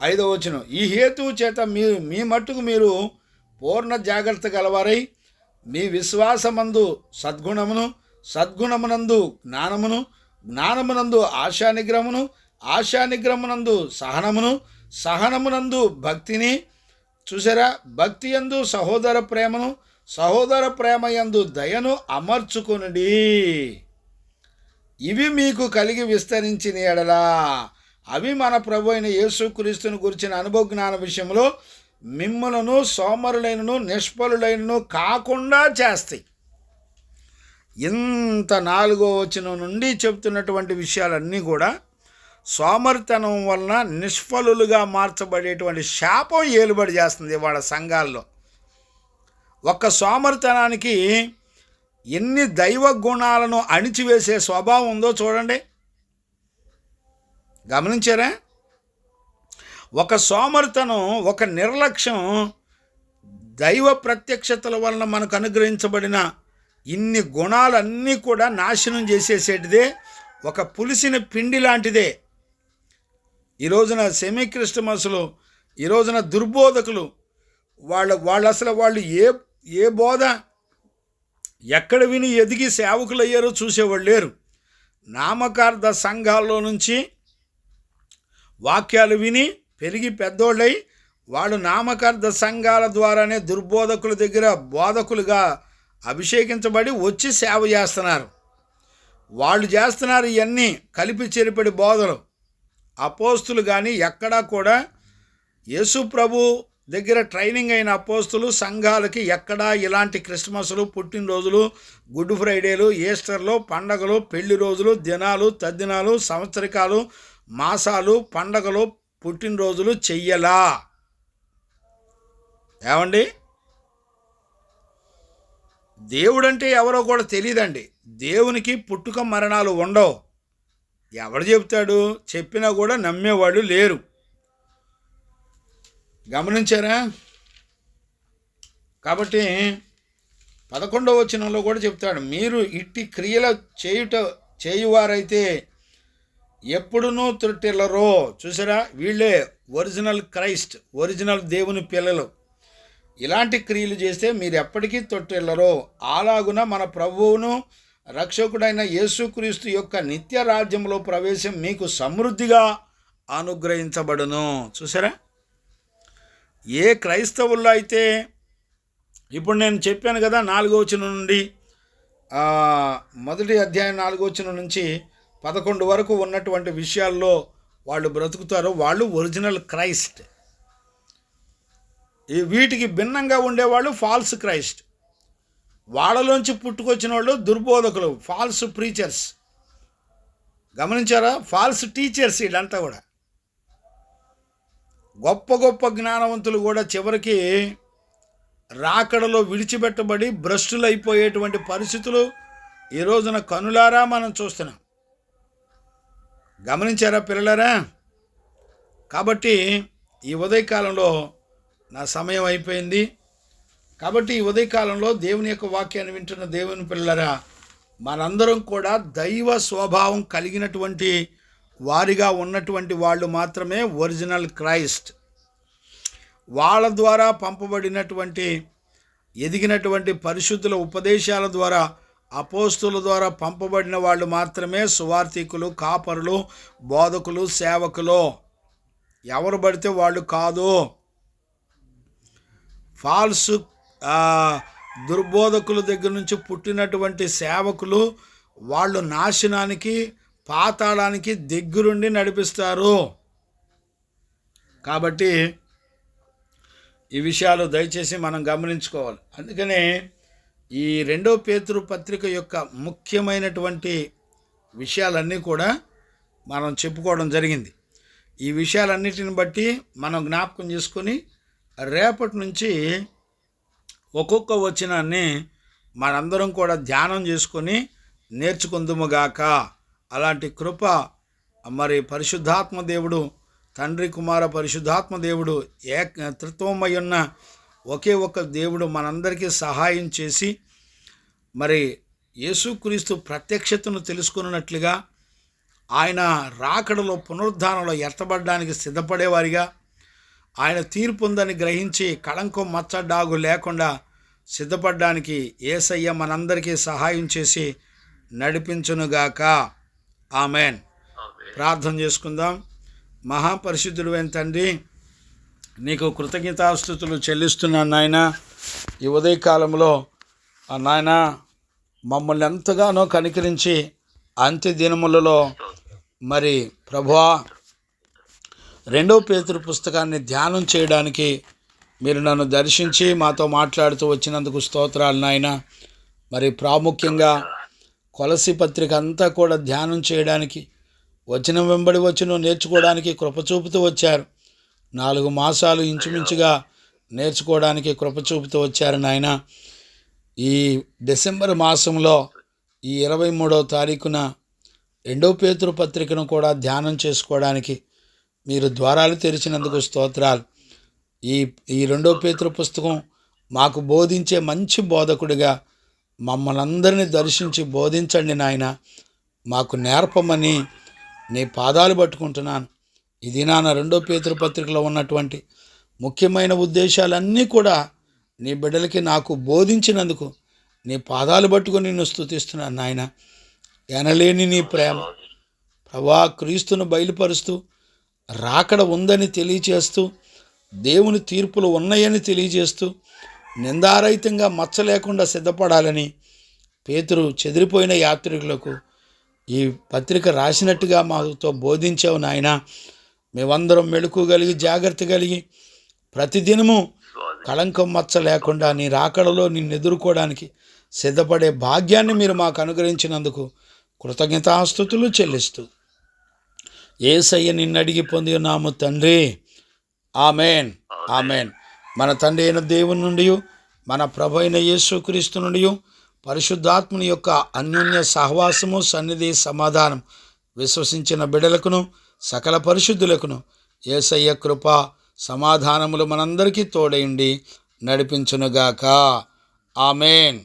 5వ వచనం, ఈ హేతువు చేత మీరు మీ మట్టుకు మీరు పూర్ణ జాగ్రత్త గలవారై మీ విశ్వాసమందు సద్గుణమును, సద్గుణమునందు జ్ఞానమును, జ్ఞానమునందు ఆశానిగ్రహమును, ఆశానిగ్రహమునందు సహనమును, సహనమునందు భక్తిని, చూసారా, భక్తి యందు సహోదర ప్రేమను, సహోదర ప్రేమ యందు దయను అమర్చుకొనుడి. ఇవి మీకు కలిగి విస్తరించిన ఎడలా అవి మన ప్రభు అయిన యేసుక్రీస్తుని గురించిన అనుభవ జ్ఞాన విషయంలో మిమ్ములను సోమరులైనను నిష్ఫలులైనను కాకుండా చేస్తాయి. ఇంత 4వ వచనం నుండి చెప్తున్నటువంటి విషయాలన్నీ కూడా సోమరితనం వలన నిష్ఫలులుగా మార్చబడేటువంటి శాపం ఏలుబడి చేస్తుంది వాళ్ళ సంఘాల్లో. ఒక్క సోమరితనానికి ఎన్ని దైవ గుణాలను అణిచివేసే స్వభావం ఉందో చూడండి. గమనించారా? ఒక సోమరితనం, ఒక నిర్లక్ష్యం దైవ ప్రత్యక్షతల వలన మనకు అనుగ్రహించబడిన ఇన్ని గుణాలన్నీ కూడా నాశనం చేసేసేటిదే. ఒక పులిసిన పిండి లాంటిదే. ఈ రోజున సెమీ క్రిస్టమస్లు, ఈ రోజున దుర్బోధకులు వాళ్ళు అసలు వాళ్ళు ఏ బోధ ఎక్కడ విని ఎదిగి సేవకులు అయ్యారో చూసేవాళ్ళు లేరు. నామకార్థ సంఘాల్లో నుంచి వాక్యాలు విని పెరిగి పెద్దోళ్ళై వాళ్ళు నామకార్థ సంఘాల ద్వారానే దుర్బోధకుల దగ్గర బోధకులుగా అభిషేకించబడి వచ్చి సేవ చేస్తున్నారు. వాళ్ళు చేస్తున్నారు ఇవన్నీ కలిపి చెరిపడి బోధలు. అపోస్తులు కానీ ఎక్కడా కూడా యేసు ప్రభు దగ్గర ట్రైనింగ్ అయిన అపోస్తులు సంఘాలకి ఎక్కడా ఇలాంటి క్రిస్మస్లు, పుట్టినరోజులు, గుడ్ ఫ్రైడేలు, ఈస్టర్లు, పండగలు, పెళ్లి రోజులు, దినాలు, తద్దినాలు, సంవత్సరికాలు, మాసాలు, పండగలు, పుట్టినరోజులు చెయ్యలా. ఏమండి, దేవుడంటే ఎవరో కూడా తెలియదండి. దేవునికి పుట్టుక మరణాలు ఉండవు. ఎవడు చెప్తాడు? చెప్పినా కూడా నమ్మేవాళ్ళు లేరు. గమనించారా? కాబట్టి 11వ వచనంలో కూడా చెప్తాడు, మీరు ఇట్టి క్రియల చేయువారైతే ఎప్పుడునూ త్రుటిల్లరో. చూసారా, వీళ్ళే ఒరిజినల్ క్రైస్ట్, ఒరిజినల్ దేవుని పిల్లలు. ఇలాంటి క్రియలు చేస్తే మీరు ఎప్పటికీ తొట్టిల్లరో. అలాగున మన ప్రభువును రక్షకుడైన యేసుక్రీస్తు యొక్క నిత్య రాజ్యంలో ప్రవేశం మీకు సమృద్ధిగా అనుగ్రహించబడును. చూసారా, ఏ క్రైస్తవుల్లో అయితే ఇప్పుడు నేను చెప్పాను కదా, 4వ వచనం నుండి మొదటి అధ్యాయం 4వ వచనం నుంచి 11 వరకు ఉన్నటువంటి విషయాల్లో వాళ్ళు బ్రతుకుతారో వాళ్ళు ఒరిజినల్ క్రైస్ట్. వీటికి భిన్నంగా ఉండేవాళ్ళు ఫాల్స్ క్రైస్ట్. వాళ్ళలోంచి పుట్టుకొచ్చిన వాళ్ళు దుర్బోధకులు, ఫాల్స్ ప్రీచర్స్. గమనించారా? False teachers. వీళ్ళంతా కూడా గొప్ప గొప్ప జ్ఞానవంతులు కూడా చివరికి రాకడలో విడిచిపెట్టబడి భ్రష్టులు అయిపోయేటువంటి పరిస్థితులు ఈ రోజున కనులారా మనం చూస్తున్నాం. గమనించారా పిల్లలారా? కాబట్టి ఈ ఉదయకాలంలో నా సమయం అయిపోయింది. కాబట్టి ఈ ఉదయకాలంలో దేవుని యొక్క వాక్యాన్ని వింటున్న దేవుని పిల్లలారా, మనందరం కూడా దైవ స్వభావం కలిగినటువంటి వారిగా ఉన్నటువంటి వాళ్ళు మాత్రమే ఒరిజినల్ క్రైస్ట్. వాళ్ళ ద్వారా పంపబడినటువంటి ఎదిగినటువంటి పరిశుద్ధుల ఉపదేశాల ద్వారా, అపోస్తుల ద్వారా పంపబడిన వాళ్ళు మాత్రమే సువార్థికులు, కాపరులు, బోధకులు, సేవకులు. ఎవరు పడితే వాళ్ళు కాదు. ఫాల్స్ దుర్బోధకుల దగ్గర నుంచి పుట్టినటువంటి సేవకులు వాళ్ళు నాశనానికి, పాతాళానికి దగ్గరుండి నడిపిస్తారు. కాబట్టి ఈ విషయాలు దయచేసి మనం గమనించుకోవాలి. అందుకనే ఈ 2వ పేతురు పత్రిక యొక్క ముఖ్యమైనటువంటి విషయాలన్నీ కూడా మనం చెప్పుకోవడం జరిగింది. ఈ విషయాలన్నిటిని బట్టి మనం జ్ఞాపకం చేసుకొని రేపటి నుంచి ఒక్కొక్క వచనాన్ని మనందరం కూడా ధ్యానం చేసుకొని నేర్చుకుందుముగాక. అలాంటి కృప మరి పరిశుద్ధాత్మ దేవుడు, తండ్రి కుమార పరిశుద్ధాత్మ దేవుడు త్రిత్వమై ఉన్న ఒకే ఒక్క దేవుడు మనందరికీ సహాయం చేసి మరి యేసుక్రీస్తు ప్రత్యక్షతను తెలుసుకున్నట్లుగా ఆయన రాకడలో పునరుద్ధానంలో ఎత్తబడడానికి సిద్ధపడేవారిగా, ఆయన తీర్పు ఉందని గ్రహించి కళంకం, మచ్చ, డాగు లేకుండా సిద్ధపడడానికి యేసయ్య మనందరికీ సహాయం చేసి నడిపించునుగాక. ఆమెన్. ప్రార్థన చేసుకుందాం. మహాపరిశుద్ధుడైన తండ్రి, నీకు కృతజ్ఞతాస్తుతులు చెల్లిస్తున్నాను నాయన. ఈ ఉదయకాలంలో నాయన మమ్మల్ని ఎంతగానో కనికరించి అంత్య దినములలో మరి ప్రభువా 2వ పేతురు పుస్తకాన్ని ధ్యానం చేయడానికి మీరు నన్ను దర్శించి మాతో మాట్లాడుతూ వచ్చినందుకు స్తోత్రాలు నాయన. మరి ప్రాముఖ్యంగా కొలసి పత్రిక అంతా కూడా ధ్యానం చేయడానికి, వచనం వెంబడి వచనం నేర్చుకోవడానికి కృప చూపుతూ వచ్చారు. 4 మాసాలు ఇంచుమించుగా నేర్చుకోవడానికి కృప చూపుతూ వచ్చారు నాయన. ఈ డిసెంబర్ మాసంలో ఈ 23వ తారీఖున 2వ పేతురు పత్రికను కూడా ధ్యానం చేసుకోవడానికి మీరు ద్వారాలు తెరిచినందుకు స్తోత్రాలు. ఈ 2వ పేతురు పుస్తకం మాకు బోధించే మంచి బోధకుడిగా మమ్మల్ని అందరినీ దర్శించి బోధించండి నాయన. మాకు నేర్పమని నీ పాదాలు పట్టుకుంటున్నాను. ఇది నా 2వ పేతురు పత్రికలో ఉన్నటువంటి ముఖ్యమైన ఉద్దేశాలన్నీ కూడా నీ బిడ్డలకి నాకు బోధించినందుకు నీ పాదాలు పట్టుకొని నిన్ను స్తుతిస్తున్నాను నాయన. ఎనలేని నీ ప్రేమ ప్రభా, క్రీస్తును బయలుపరుస్తూ రాకడ ఉందని తెలియచేస్తూ దేవుని తీర్పులు ఉన్నాయని తెలియజేస్తూ నిందారహితంగా మచ్చ లేకుండా సిద్ధపడాలని పేతురు చెదిరిపోయిన యాత్రికులకు ఈ పత్రిక రాసినట్టుగా మాతో బోధించావు నాయన. మేమందరం మెళుకు కలిగి జాగ్రత్త కలిగి ప్రతిదినము కళంకం మచ్చ లేకుండా నీ రాకడలో నిన్ను ఎదుర్కోవడానికి సిద్ధపడే భాగ్యాన్ని మీరు మాకు అనుగ్రహించినందుకు కృతజ్ఞతాస్తుతులు చెల్లిస్తూ యేసయ్య నిన్ను అడిగి పొంది ఉన్నాము తండ్రి. Amen, amen. మన తండ్రి అయిన దేవుని నుండి, మన ప్రభు అయిన యేసుక్రీస్తు నుండి, పరిశుద్ధాత్మని యొక్క అన్యోన్య సహవాసము, సన్నిధి, సమాధానం విశ్వసించిన బిడ్డలకును సకల పరిశుద్ధులకును యేసయ్య కృప సమాధానములు మనందరికీ తోడైండి నడిపించునుగాక. ఆమెన్.